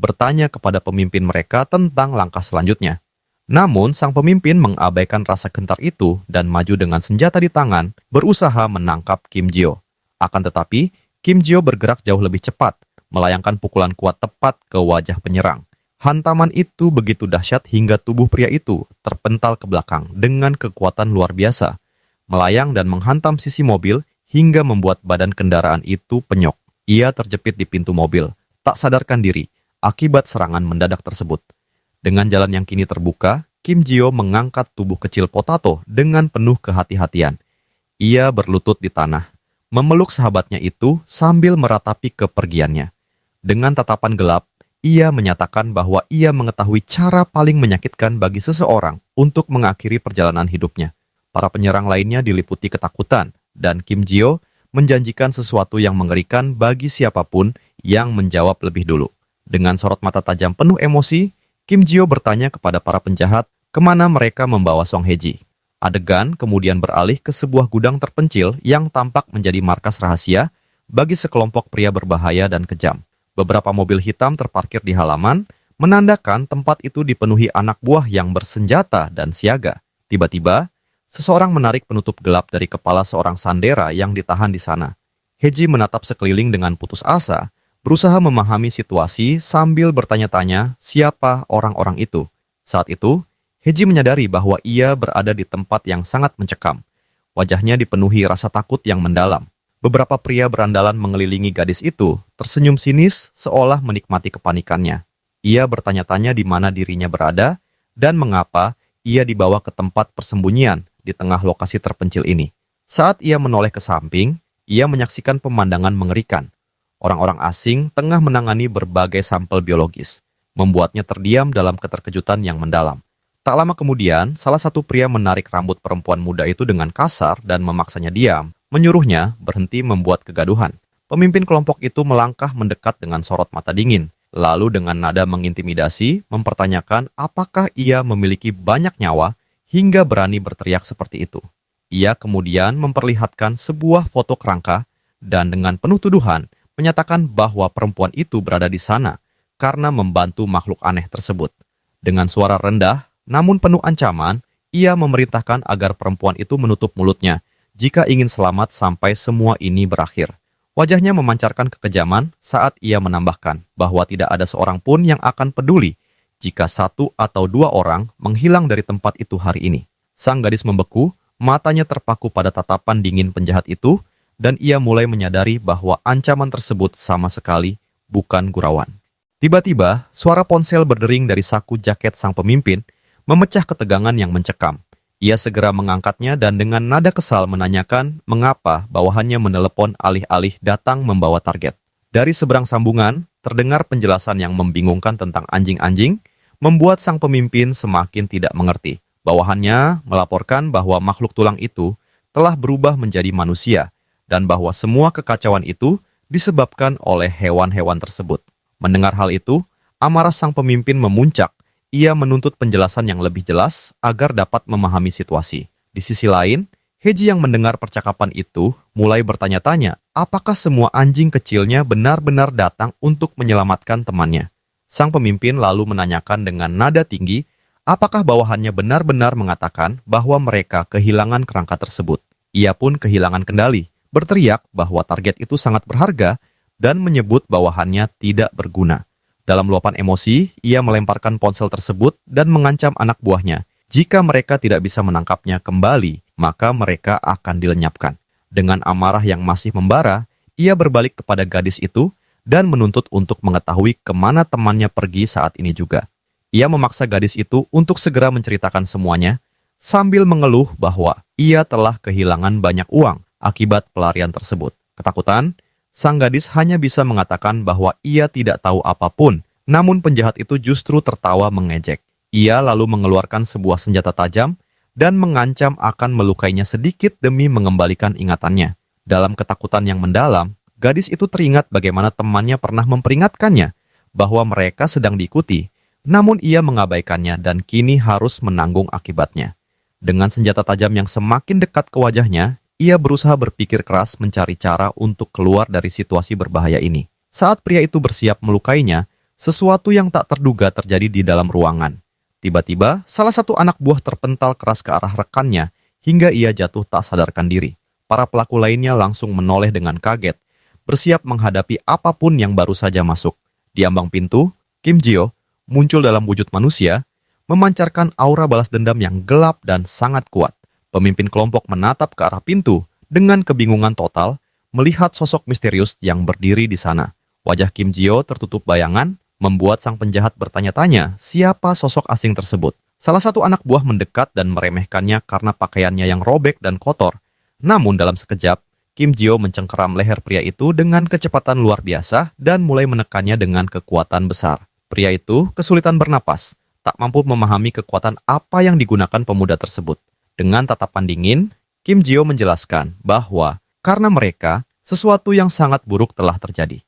bertanya kepada pemimpin mereka tentang langkah selanjutnya. Namun, sang pemimpin mengabaikan rasa gentar itu dan maju dengan senjata di tangan, berusaha menangkap Kim Jio. Akan tetapi, Kim Jio bergerak jauh lebih cepat, melayangkan pukulan kuat tepat ke wajah penyerang. Hantaman itu begitu dahsyat hingga tubuh pria itu terpental ke belakang dengan kekuatan luar biasa, melayang dan menghantam sisi mobil hingga membuat badan kendaraan itu penyok. Ia terjepit di pintu mobil, tak sadarkan diri akibat serangan mendadak tersebut. Dengan jalan yang kini terbuka, Kim Jio mengangkat tubuh kecil Potato dengan penuh kehati-hatian. Ia berlutut di tanah, memeluk sahabatnya itu sambil meratapi kepergiannya. Dengan tatapan gelap, ia menyatakan bahwa ia mengetahui cara paling menyakitkan bagi seseorang untuk mengakhiri perjalanan hidupnya. Para penyerang lainnya diliputi ketakutan, dan Kim Jio menjanjikan sesuatu yang mengerikan bagi siapapun yang menjawab lebih dulu. Dengan sorot mata tajam penuh emosi, Kim Jio bertanya kepada para penjahat kemana mereka membawa Song Hye-ji. Adegan kemudian beralih ke sebuah gudang terpencil yang tampak menjadi markas rahasia bagi sekelompok pria berbahaya dan kejam. Beberapa mobil hitam terparkir di halaman, menandakan tempat itu dipenuhi anak buah yang bersenjata dan siaga. Tiba-tiba, seseorang menarik penutup gelap dari kepala seorang sandera yang ditahan di sana. Hye-ji menatap sekeliling dengan putus asa, berusaha memahami situasi sambil bertanya-tanya siapa orang-orang itu. Saat itu, Hye-ji menyadari bahwa ia berada di tempat yang sangat mencekam. Wajahnya dipenuhi rasa takut yang mendalam. Beberapa pria berandalan mengelilingi gadis itu, tersenyum sinis seolah menikmati kepanikannya. Ia bertanya-tanya di mana dirinya berada dan mengapa ia dibawa ke tempat persembunyian di tengah lokasi terpencil ini. Saat ia menoleh ke samping, ia menyaksikan pemandangan mengerikan. Orang-orang asing tengah menangani berbagai sampel biologis, membuatnya terdiam dalam keterkejutan yang mendalam. Tak lama kemudian, salah satu pria menarik rambut perempuan muda itu dengan kasar dan memaksanya diam, menyuruhnya berhenti membuat kegaduhan. Pemimpin kelompok itu melangkah mendekat dengan sorot mata dingin, lalu dengan nada mengintimidasi, mempertanyakan apakah ia memiliki banyak nyawa hingga berani berteriak seperti itu. Ia kemudian memperlihatkan sebuah foto kerangka dan dengan penuh tuduhan menyatakan bahwa perempuan itu berada di sana karena membantu makhluk aneh tersebut. Dengan suara rendah namun penuh ancaman, ia memerintahkan agar perempuan itu menutup mulutnya jika ingin selamat sampai semua ini berakhir. Wajahnya memancarkan kekejaman saat ia menambahkan bahwa tidak ada seorang pun yang akan peduli jika 1 atau 2 orang menghilang dari tempat itu hari ini. Sang gadis membeku, matanya terpaku pada tatapan dingin penjahat itu, dan ia mulai menyadari bahwa ancaman tersebut sama sekali bukan gurauan. Tiba-tiba, suara ponsel berdering dari saku jaket sang pemimpin memecah ketegangan yang mencekam. Ia segera mengangkatnya dan dengan nada kesal menanyakan mengapa bawahannya menelepon alih-alih datang membawa target. Dari seberang sambungan, terdengar penjelasan yang membingungkan tentang anjing-anjing, membuat sang pemimpin semakin tidak mengerti. Bawahannya melaporkan bahwa makhluk tulang itu telah berubah menjadi manusia, dan bahwa semua kekacauan itu disebabkan oleh hewan-hewan tersebut. Mendengar hal itu, amarah sang pemimpin memuncak. Ia menuntut penjelasan yang lebih jelas agar dapat memahami situasi. Di sisi lain, Hye-ji yang mendengar percakapan itu mulai bertanya-tanya apakah semua anjing kecilnya benar-benar datang untuk menyelamatkan temannya. Sang pemimpin lalu menanyakan dengan nada tinggi apakah bawahannya benar-benar mengatakan bahwa mereka kehilangan kerangka tersebut. Ia pun kehilangan kendali, berteriak bahwa target itu sangat berharga dan menyebut bawahannya tidak berguna. Dalam luapan emosi, ia melemparkan ponsel tersebut dan mengancam anak buahnya. Jika mereka tidak bisa menangkapnya kembali, maka mereka akan dilenyapkan. Dengan amarah yang masih membara, ia berbalik kepada gadis itu dan menuntut untuk mengetahui kemana temannya pergi saat ini juga. Ia memaksa gadis itu untuk segera menceritakan semuanya, sambil mengeluh bahwa ia telah kehilangan banyak uang akibat pelarian tersebut. Ketakutan, sang gadis hanya bisa mengatakan bahwa ia tidak tahu apapun, namun penjahat itu justru tertawa mengejek. Ia lalu mengeluarkan sebuah senjata tajam dan mengancam akan melukainya sedikit demi mengembalikan ingatannya. Dalam ketakutan yang mendalam, gadis itu teringat bagaimana temannya pernah memperingatkannya bahwa mereka sedang diikuti, namun ia mengabaikannya dan kini harus menanggung akibatnya. Dengan senjata tajam yang semakin dekat ke wajahnya, ia berusaha berpikir keras mencari cara untuk keluar dari situasi berbahaya ini. Saat pria itu bersiap melukainya, sesuatu yang tak terduga terjadi di dalam ruangan. Tiba-tiba, salah satu anak buah terpental keras ke arah rekannya hingga ia jatuh tak sadarkan diri. Para pelaku lainnya langsung menoleh dengan kaget, bersiap menghadapi apapun yang baru saja masuk. Di ambang pintu, Kim Jio muncul dalam wujud manusia, memancarkan aura balas dendam yang gelap dan sangat kuat. Pemimpin kelompok menatap ke arah pintu dengan kebingungan total melihat sosok misterius yang berdiri di sana. Wajah Kim Jio tertutup bayangan, membuat sang penjahat bertanya-tanya siapa sosok asing tersebut. Salah satu anak buah mendekat dan meremehkannya karena pakaiannya yang robek dan kotor. Namun dalam sekejap, Kim Jio mencengkeram leher pria itu dengan kecepatan luar biasa dan mulai menekannya dengan kekuatan besar. Pria itu kesulitan bernapas, tak mampu memahami kekuatan apa yang digunakan pemuda tersebut. Dengan tatapan dingin, Kim Jio menjelaskan bahwa karena mereka, sesuatu yang sangat buruk telah terjadi.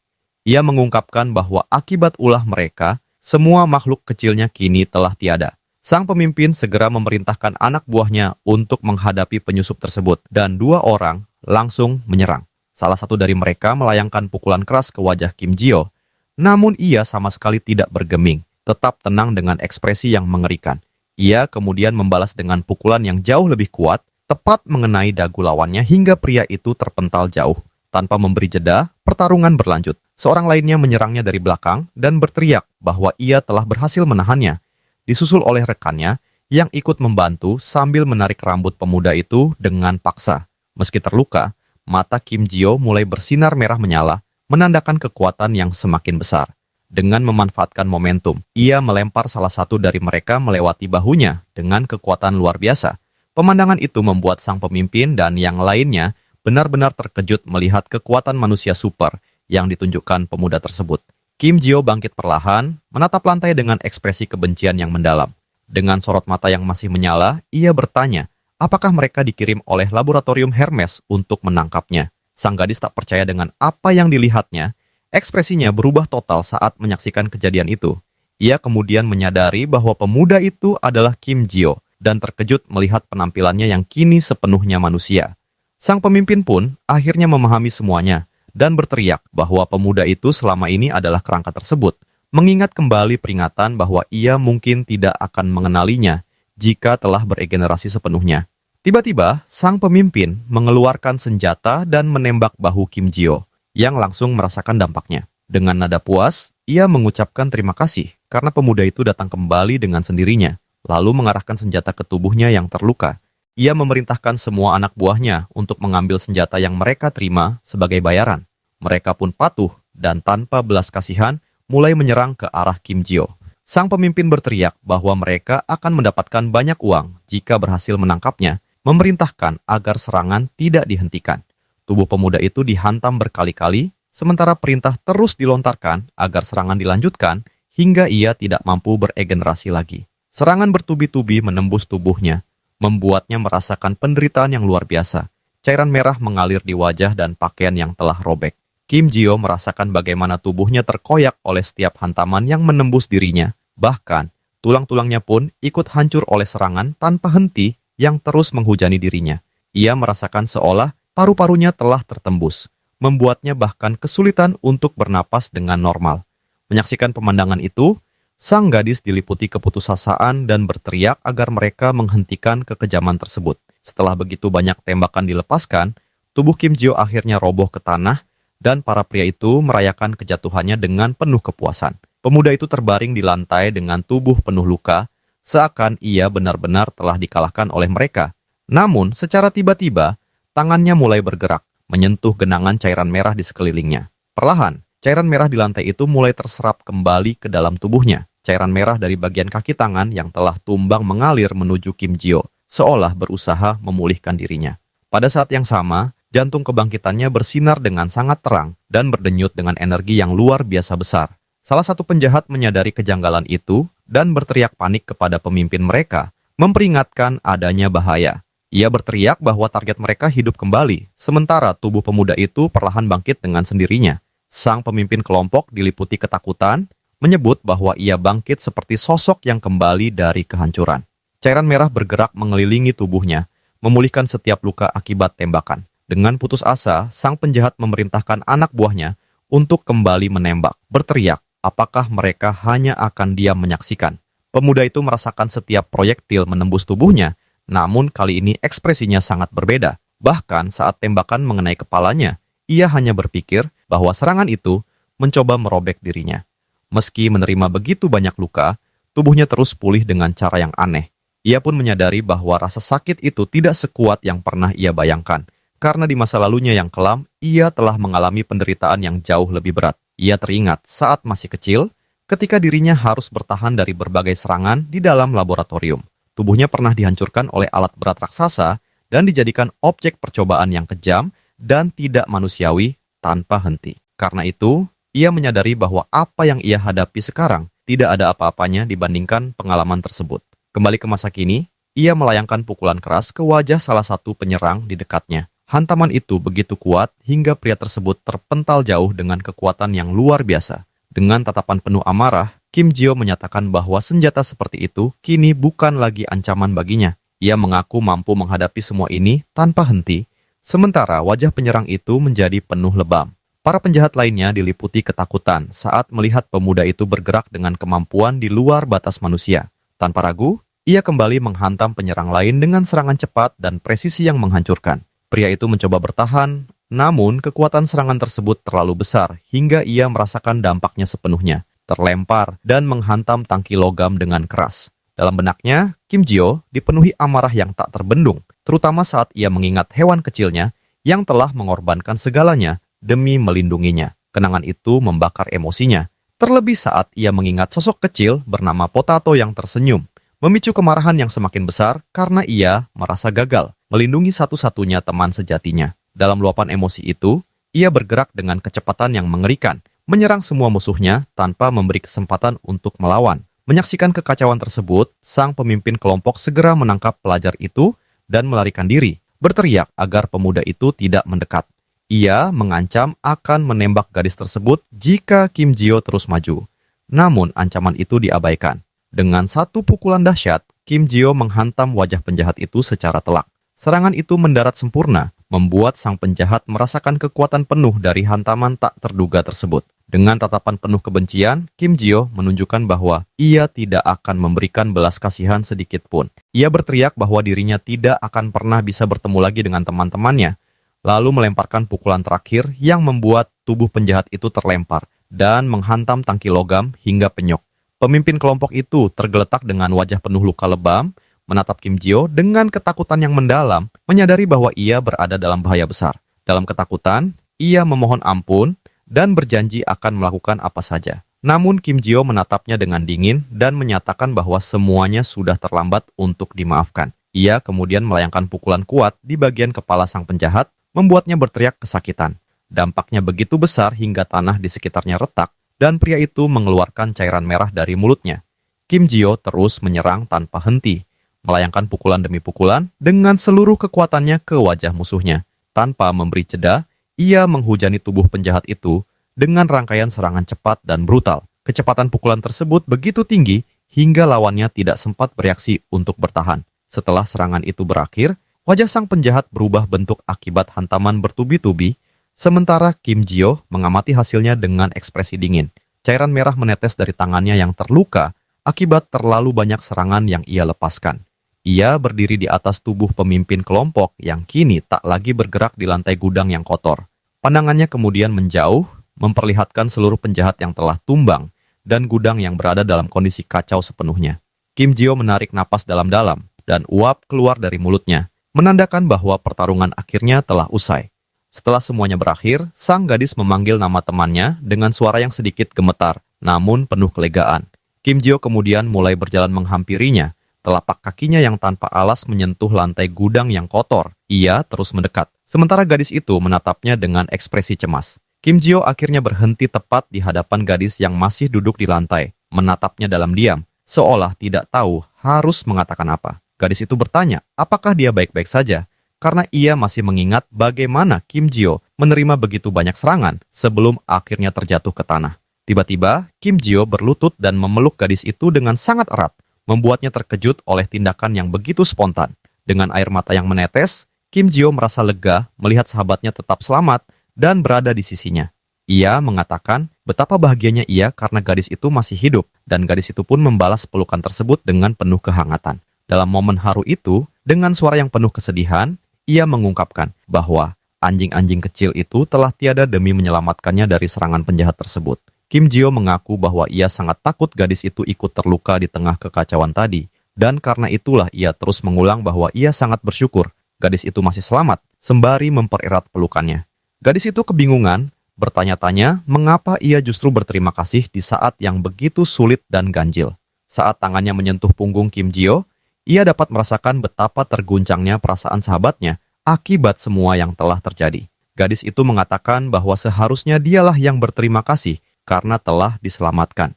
Ia mengungkapkan bahwa akibat ulah mereka, semua makhluk kecilnya kini telah tiada. Sang pemimpin segera memerintahkan anak buahnya untuk menghadapi penyusup tersebut, dan 2 orang langsung menyerang. Salah satu dari mereka melayangkan pukulan keras ke wajah Kim Jio, namun ia sama sekali tidak bergeming, tetap tenang dengan ekspresi yang mengerikan. Ia kemudian membalas dengan pukulan yang jauh lebih kuat, tepat mengenai dagu lawannya hingga pria itu terpental jauh. Tanpa memberi jeda, pertarungan berlanjut. Seorang lainnya menyerangnya dari belakang dan berteriak bahwa ia telah berhasil menahannya, disusul oleh rekannya yang ikut membantu sambil menarik rambut pemuda itu dengan paksa. Meski terluka, mata Kim Jio mulai bersinar merah menyala, menandakan kekuatan yang semakin besar. Dengan memanfaatkan momentum, ia melempar salah satu dari mereka melewati bahunya dengan kekuatan luar biasa. Pemandangan itu membuat sang pemimpin dan yang lainnya benar-benar terkejut melihat kekuatan manusia super yang ditunjukkan pemuda tersebut. Kim Jio bangkit perlahan, menatap lantai dengan ekspresi kebencian yang mendalam. Dengan sorot mata yang masih menyala, ia bertanya, apakah mereka dikirim oleh laboratorium Hermes untuk menangkapnya? Sang gadis tak percaya dengan apa yang dilihatnya. Ekspresinya berubah total saat menyaksikan kejadian itu. Ia kemudian menyadari bahwa pemuda itu adalah Kim Jio dan terkejut melihat penampilannya yang kini sepenuhnya manusia. Sang pemimpin pun akhirnya memahami semuanya dan berteriak bahwa pemuda itu selama ini adalah kerangka tersebut, mengingat kembali peringatan bahwa ia mungkin tidak akan mengenalinya jika telah beregenerasi sepenuhnya. Tiba-tiba, sang pemimpin mengeluarkan senjata dan menembak bahu Kim Jio, yang langsung merasakan dampaknya. Dengan nada puas, ia mengucapkan terima kasih karena pemuda itu datang kembali dengan sendirinya, lalu mengarahkan senjata ke tubuhnya yang terluka. Ia memerintahkan semua anak buahnya untuk mengambil senjata yang mereka terima sebagai bayaran. Mereka pun patuh dan tanpa belas kasihan mulai menyerang ke arah Kim Jio. Sang pemimpin berteriak bahwa mereka akan mendapatkan banyak uang jika berhasil menangkapnya, memerintahkan agar serangan tidak dihentikan. Tubuh pemuda itu dihantam berkali-kali, sementara perintah terus dilontarkan agar serangan dilanjutkan hingga ia tidak mampu beregenerasi lagi. Serangan bertubi-tubi menembus tubuhnya, membuatnya merasakan penderitaan yang luar biasa. Cairan merah mengalir di wajah dan pakaian yang telah robek. Kim Jio merasakan bagaimana tubuhnya terkoyak oleh setiap hantaman yang menembus dirinya. Bahkan, tulang-tulangnya pun ikut hancur oleh serangan tanpa henti yang terus menghujani dirinya. Ia merasakan seolah paru-parunya telah tertembus, membuatnya bahkan kesulitan untuk bernapas dengan normal. Menyaksikan pemandangan itu, sang gadis diliputi keputusasaan dan berteriak agar mereka menghentikan kekejaman tersebut. Setelah begitu banyak tembakan dilepaskan, tubuh Kim Jio akhirnya roboh ke tanah dan para pria itu merayakan kejatuhannya dengan penuh kepuasan. Pemuda itu terbaring di lantai dengan tubuh penuh luka, seakan ia benar-benar telah dikalahkan oleh mereka. Namun, secara tiba-tiba, tangannya mulai bergerak, menyentuh genangan cairan merah di sekelilingnya. Perlahan, cairan merah di lantai itu mulai terserap kembali ke dalam tubuhnya. Cairan merah dari bagian kaki tangan yang telah tumbang mengalir menuju Kim Jio, seolah berusaha memulihkan dirinya. Pada saat yang sama, jantung kebangkitannya bersinar dengan sangat terang dan berdenyut dengan energi yang luar biasa besar. Salah satu penjahat menyadari kejanggalan itu dan berteriak panik kepada pemimpin mereka, memperingatkan adanya bahaya. Ia berteriak bahwa target mereka hidup kembali, sementara tubuh pemuda itu perlahan bangkit dengan sendirinya. Sang pemimpin kelompok diliputi ketakutan, menyebut bahwa ia bangkit seperti sosok yang kembali dari kehancuran. Cairan merah bergerak mengelilingi tubuhnya, memulihkan setiap luka akibat tembakan. Dengan putus asa, sang penjahat memerintahkan anak buahnya untuk kembali menembak, berteriak, apakah mereka hanya akan diam menyaksikan. Pemuda itu merasakan setiap proyektil menembus tubuhnya, namun kali ini ekspresinya sangat berbeda. Bahkan saat tembakan mengenai kepalanya, ia hanya berpikir bahwa serangan itu mencoba merobek dirinya. Meski menerima begitu banyak luka, tubuhnya terus pulih dengan cara yang aneh. Ia pun menyadari bahwa rasa sakit itu tidak sekuat yang pernah ia bayangkan, karena di masa lalunya yang kelam, ia telah mengalami penderitaan yang jauh lebih berat. Ia teringat saat masih kecil, ketika dirinya harus bertahan dari berbagai serangan di dalam laboratorium. Tubuhnya pernah dihancurkan oleh alat berat raksasa dan dijadikan objek percobaan yang kejam dan tidak manusiawi tanpa henti. Karena itu, ia menyadari bahwa apa yang ia hadapi sekarang tidak ada apa-apanya dibandingkan pengalaman tersebut. Kembali ke masa kini, ia melayangkan pukulan keras ke wajah salah satu penyerang di dekatnya. Hantaman itu begitu kuat hingga pria tersebut terpental jauh dengan kekuatan yang luar biasa. Dengan tatapan penuh amarah, Kim Jio menyatakan bahwa senjata seperti itu kini bukan lagi ancaman baginya. Ia mengaku mampu menghadapi semua ini tanpa henti, sementara wajah penyerang itu menjadi penuh lebam. Para penjahat lainnya diliputi ketakutan saat melihat pemuda itu bergerak dengan kemampuan di luar batas manusia. Tanpa ragu, ia kembali menghantam penyerang lain dengan serangan cepat dan presisi yang menghancurkan. Pria itu mencoba bertahan, namun kekuatan serangan tersebut terlalu besar hingga ia merasakan dampaknya sepenuhnya, terlempar dan menghantam tangki logam dengan keras. Dalam benaknya, Kim Jio dipenuhi amarah yang tak terbendung, terutama saat ia mengingat hewan kecilnya yang telah mengorbankan segalanya demi melindunginya. Kenangan itu membakar emosinya, terlebih saat ia mengingat sosok kecil bernama Potato yang tersenyum, memicu kemarahan yang semakin besar karena ia merasa gagal melindungi satu-satunya teman sejatinya. Dalam luapan emosi itu, ia bergerak dengan kecepatan yang mengerikan, menyerang semua musuhnya tanpa memberi kesempatan untuk melawan. Menyaksikan kekacauan tersebut, sang pemimpin kelompok segera menangkap pelajar itu dan melarikan diri, berteriak agar pemuda itu tidak mendekat. Ia mengancam akan menembak gadis tersebut jika Kim Jio terus maju. Namun ancaman itu diabaikan. Dengan satu pukulan dahsyat, Kim Jio menghantam wajah penjahat itu secara telak. Serangan itu mendarat sempurna, membuat sang penjahat merasakan kekuatan penuh dari hantaman tak terduga tersebut. Dengan tatapan penuh kebencian, Kim Jio menunjukkan bahwa ia tidak akan memberikan belas kasihan sedikit pun. Ia berteriak bahwa dirinya tidak akan pernah bisa bertemu lagi dengan teman-temannya, lalu melemparkan pukulan terakhir yang membuat tubuh penjahat itu terlempar dan menghantam tangki logam hingga penyok. Pemimpin kelompok itu tergeletak dengan wajah penuh luka lebam, menatap Kim Jio dengan ketakutan yang mendalam, menyadari bahwa ia berada dalam bahaya besar. Dalam ketakutan, ia memohon ampun dan berjanji akan melakukan apa saja. Namun Kim Jio menatapnya dengan dingin dan menyatakan bahwa semuanya sudah terlambat untuk dimaafkan. Ia kemudian melayangkan pukulan kuat di bagian kepala sang penjahat, membuatnya berteriak kesakitan. Dampaknya begitu besar hingga tanah di sekitarnya retak, dan pria itu mengeluarkan cairan merah dari mulutnya. Kim Jio terus menyerang tanpa henti, melayangkan pukulan demi pukulan dengan seluruh kekuatannya ke wajah musuhnya. Tanpa memberi jeda, ia menghujani tubuh penjahat itu dengan rangkaian serangan cepat dan brutal. Kecepatan pukulan tersebut begitu tinggi hingga lawannya tidak sempat bereaksi untuk bertahan. Setelah serangan itu berakhir, wajah sang penjahat berubah bentuk akibat hantaman bertubi-tubi, sementara Kim Jio mengamati hasilnya dengan ekspresi dingin. Cairan merah menetes dari tangannya yang terluka akibat terlalu banyak serangan yang ia lepaskan. Ia berdiri di atas tubuh pemimpin kelompok yang kini tak lagi bergerak di lantai gudang yang kotor. Pandangannya kemudian menjauh, memperlihatkan seluruh penjahat yang telah tumbang, dan gudang yang berada dalam kondisi kacau sepenuhnya. Kim Jio menarik napas dalam-dalam dan uap keluar dari mulutnya, menandakan bahwa pertarungan akhirnya telah usai. Setelah semuanya berakhir, sang gadis memanggil nama temannya dengan suara yang sedikit gemetar, namun penuh kelegaan. Kim Jio kemudian mulai berjalan menghampirinya. Telapak kakinya yang tanpa alas menyentuh lantai gudang yang kotor. Ia terus mendekat. Sementara gadis itu menatapnya dengan ekspresi cemas. Kim Jio akhirnya berhenti tepat di hadapan gadis yang masih duduk di lantai, menatapnya dalam diam, seolah tidak tahu harus mengatakan apa. Gadis itu bertanya, apakah dia baik-baik saja? Karena ia masih mengingat bagaimana Kim Jio menerima begitu banyak serangan sebelum akhirnya terjatuh ke tanah. Tiba-tiba, Kim Jio berlutut dan memeluk gadis itu dengan sangat erat, membuatnya terkejut oleh tindakan yang begitu spontan. Dengan air mata yang menetes, Kim Jio merasa lega melihat sahabatnya tetap selamat dan berada di sisinya. Ia mengatakan betapa bahagianya ia karena gadis itu masih hidup, dan gadis itu pun membalas pelukan tersebut dengan penuh kehangatan. Dalam momen haru itu, dengan suara yang penuh kesedihan, ia mengungkapkan bahwa anjing-anjing kecil itu telah tiada demi menyelamatkannya dari serangan penjahat tersebut. Kim Jio mengaku bahwa ia sangat takut gadis itu ikut terluka di tengah kekacauan tadi, dan karena itulah ia terus mengulang bahwa ia sangat bersyukur gadis itu masih selamat, sembari mempererat pelukannya. Gadis itu kebingungan, bertanya-tanya mengapa ia justru berterima kasih di saat yang begitu sulit dan ganjil. Saat tangannya menyentuh punggung Kim Jio, ia dapat merasakan betapa terguncangnya perasaan sahabatnya akibat semua yang telah terjadi. Gadis itu mengatakan bahwa seharusnya dialah yang berterima kasih karena telah diselamatkan.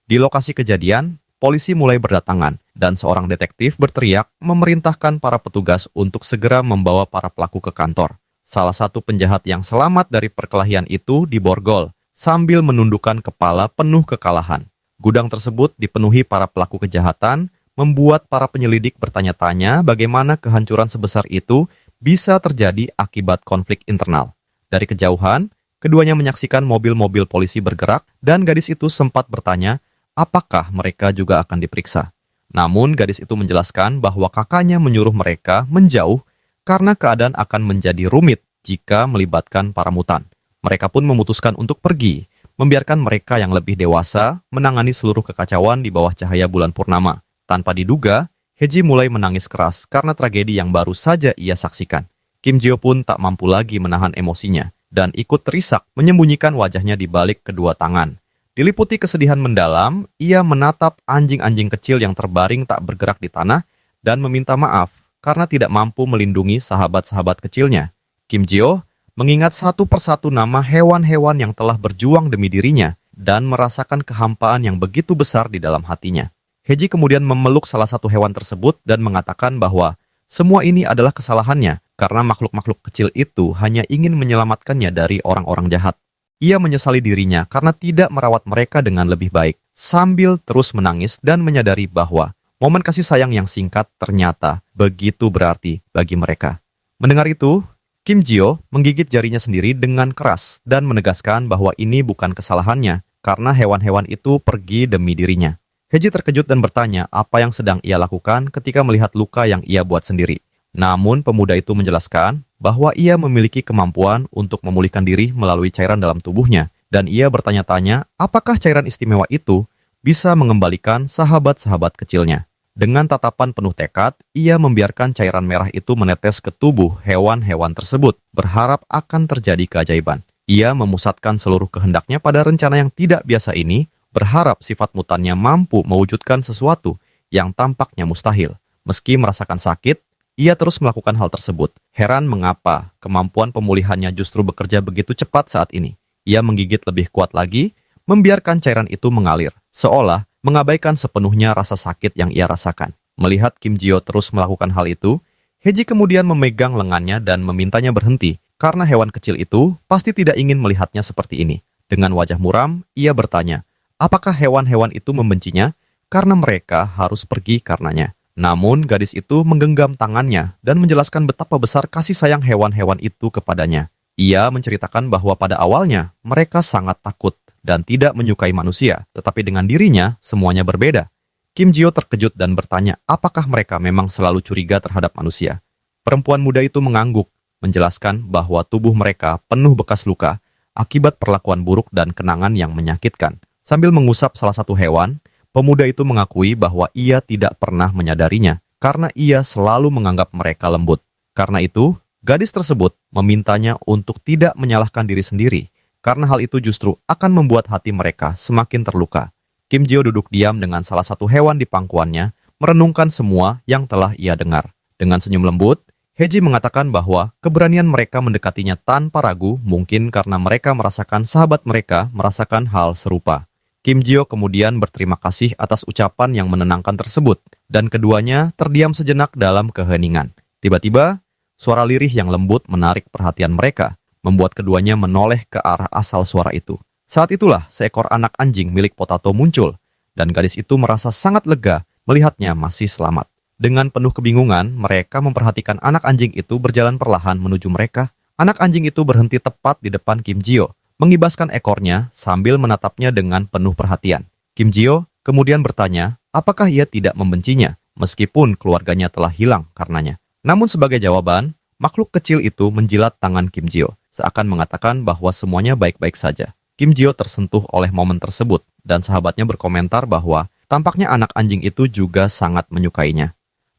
Di lokasi kejadian, polisi mulai berdatangan, dan seorang detektif berteriak memerintahkan para petugas untuk segera membawa para pelaku ke kantor. Salah satu penjahat yang selamat dari perkelahian itu diborgol, sambil menundukkan kepala penuh kekalahan. Gudang tersebut dipenuhi para pelaku kejahatan, membuat para penyelidik bertanya-tanya bagaimana kehancuran sebesar itu bisa terjadi akibat konflik internal. Dari kejauhan, keduanya menyaksikan mobil-mobil polisi bergerak dan gadis itu sempat bertanya apakah mereka juga akan diperiksa. Namun gadis itu menjelaskan bahwa kakaknya menyuruh mereka menjauh karena keadaan akan menjadi rumit jika melibatkan para mutan. Mereka pun memutuskan untuk pergi, membiarkan mereka yang lebih dewasa menangani seluruh kekacauan di bawah cahaya bulan purnama. Tanpa diduga, Heji mulai menangis keras karena tragedi yang baru saja ia saksikan. Kim Jio pun tak mampu lagi menahan emosinya dan ikut terisak menyembunyikan wajahnya di balik kedua tangan. Diliputi kesedihan mendalam, ia menatap anjing-anjing kecil yang terbaring tak bergerak di tanah dan meminta maaf karena tidak mampu melindungi sahabat-sahabat kecilnya. Kim Jio mengingat satu persatu nama hewan-hewan yang telah berjuang demi dirinya dan merasakan kehampaan yang begitu besar di dalam hatinya. Heji kemudian memeluk salah satu hewan tersebut dan mengatakan bahwa semua ini adalah kesalahannya karena makhluk-makhluk kecil itu hanya ingin menyelamatkannya dari orang-orang jahat. Ia menyesali dirinya karena tidak merawat mereka dengan lebih baik, sambil terus menangis dan menyadari bahwa momen kasih sayang yang singkat ternyata begitu berarti bagi mereka. Mendengar itu, Kim Jio menggigit jarinya sendiri dengan keras dan menegaskan bahwa ini bukan kesalahannya karena hewan-hewan itu pergi demi dirinya. Heji terkejut dan bertanya apa yang sedang ia lakukan ketika melihat luka yang ia buat sendiri. Namun pemuda itu menjelaskan bahwa ia memiliki kemampuan untuk memulihkan diri melalui cairan dalam tubuhnya, dan ia bertanya-tanya apakah cairan istimewa itu bisa mengembalikan sahabat-sahabat kecilnya. Dengan tatapan penuh tekad, ia membiarkan cairan merah itu menetes ke tubuh hewan-hewan tersebut, berharap akan terjadi keajaiban. Ia memusatkan seluruh kehendaknya pada rencana yang tidak biasa ini, berharap sifat mutannya mampu mewujudkan sesuatu yang tampaknya mustahil. Meski merasakan sakit, ia terus melakukan hal tersebut. Heran mengapa kemampuan pemulihannya justru bekerja begitu cepat saat ini. Ia menggigit lebih kuat lagi, membiarkan cairan itu mengalir, seolah mengabaikan sepenuhnya rasa sakit yang ia rasakan. Melihat Kim Jio terus melakukan hal itu, Heji kemudian memegang lengannya dan memintanya berhenti, karena hewan kecil itu pasti tidak ingin melihatnya seperti ini. Dengan wajah muram, ia bertanya, apakah hewan-hewan itu membencinya karena mereka harus pergi karenanya. Namun gadis itu menggenggam tangannya dan menjelaskan betapa besar kasih sayang hewan-hewan itu kepadanya. Ia menceritakan bahwa pada awalnya mereka sangat takut dan tidak menyukai manusia, tetapi dengan dirinya semuanya berbeda. Kim Jio terkejut dan bertanya apakah mereka memang selalu curiga terhadap manusia. Perempuan muda itu mengangguk, menjelaskan bahwa tubuh mereka penuh bekas luka akibat perlakuan buruk dan kenangan yang menyakitkan. Sambil mengusap salah satu hewan, pemuda itu mengakui bahwa ia tidak pernah menyadarinya karena ia selalu menganggap mereka lembut. Karena itu, gadis tersebut memintanya untuk tidak menyalahkan diri sendiri, karena hal itu justru akan membuat hati mereka semakin terluka. Kim Jio duduk diam dengan salah satu hewan di pangkuannya, merenungkan semua yang telah ia dengar. Dengan senyum lembut, Heji mengatakan bahwa keberanian mereka mendekatinya tanpa ragu mungkin karena mereka merasakan sahabat mereka merasakan hal serupa. Kim Jio kemudian berterima kasih atas ucapan yang menenangkan tersebut, dan keduanya terdiam sejenak dalam keheningan. Tiba-tiba, suara lirih yang lembut menarik perhatian mereka, membuat keduanya menoleh ke arah asal suara itu. Saat itulah seekor anak anjing milik Potato muncul, dan gadis itu merasa sangat lega melihatnya masih selamat. Dengan penuh kebingungan, mereka memperhatikan anak anjing itu berjalan perlahan menuju mereka. Anak anjing itu berhenti tepat di depan Kim Jio, mengibaskan ekornya sambil menatapnya dengan penuh perhatian. Kim Jio kemudian bertanya, apakah ia tidak membencinya, meskipun keluarganya telah hilang karenanya. Namun sebagai jawaban, makhluk kecil itu menjilat tangan Kim Jio, seakan mengatakan bahwa semuanya baik-baik saja. Kim Jio tersentuh oleh momen tersebut, dan sahabatnya berkomentar bahwa tampaknya anak anjing itu juga sangat menyukainya.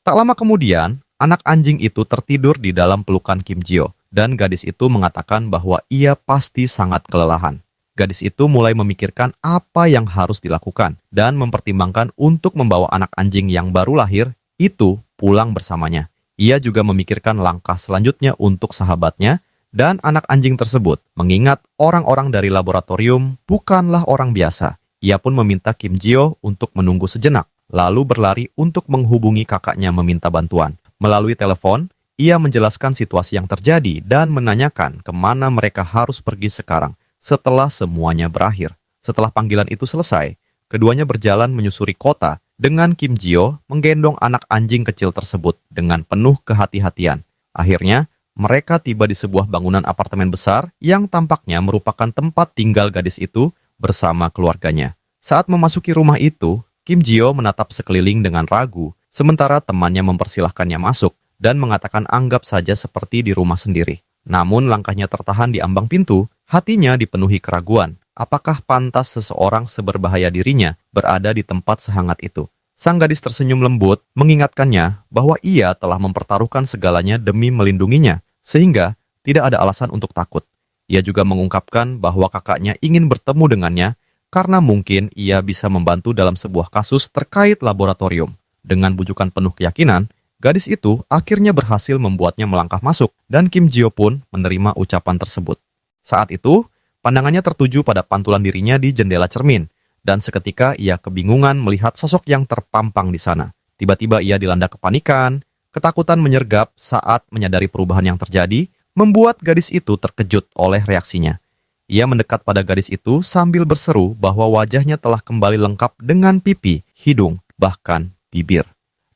Tak lama kemudian, anak anjing itu tertidur di dalam pelukan Kim Jio, dan gadis itu mengatakan bahwa ia pasti sangat kelelahan. Gadis itu mulai memikirkan apa yang harus dilakukan, dan mempertimbangkan untuk membawa anak anjing yang baru lahir itu pulang bersamanya. Ia juga memikirkan langkah selanjutnya untuk sahabatnya, dan anak anjing tersebut mengingat orang-orang dari laboratorium bukanlah orang biasa. Ia pun meminta Kim Jio untuk menunggu sejenak, lalu berlari untuk menghubungi kakaknya meminta bantuan. Melalui telepon, ia menjelaskan situasi yang terjadi dan menanyakan kemana mereka harus pergi sekarang setelah semuanya berakhir. Setelah panggilan itu selesai, keduanya berjalan menyusuri kota dengan Kim Jio menggendong anak anjing kecil tersebut dengan penuh kehati-hatian. Akhirnya, mereka tiba di sebuah bangunan apartemen besar yang tampaknya merupakan tempat tinggal gadis itu bersama keluarganya. Saat memasuki rumah itu, Kim Jio menatap sekeliling dengan ragu, sementara temannya mempersilahkannya masuk dan mengatakan anggap saja seperti di rumah sendiri. Namun langkahnya tertahan di ambang pintu, hatinya dipenuhi keraguan. Apakah pantas seseorang seberbahaya dirinya berada di tempat sehangat itu? Sang gadis tersenyum lembut, mengingatkannya bahwa ia telah mempertaruhkan segalanya demi melindunginya, sehingga tidak ada alasan untuk takut. Ia juga mengungkapkan bahwa kakaknya ingin bertemu dengannya, karena mungkin ia bisa membantu dalam sebuah kasus terkait laboratorium. Dengan bujukan penuh keyakinan, gadis itu akhirnya berhasil membuatnya melangkah masuk, dan Kim Jio pun menerima ucapan tersebut. Saat itu, pandangannya tertuju pada pantulan dirinya di jendela cermin, dan seketika ia kebingungan melihat sosok yang terpampang di sana. Tiba-tiba ia dilanda kepanikan, ketakutan menyergap saat menyadari perubahan yang terjadi, membuat gadis itu terkejut oleh reaksinya. Ia mendekat pada gadis itu sambil berseru bahwa wajahnya telah kembali lengkap dengan pipi, hidung, bahkan bibir.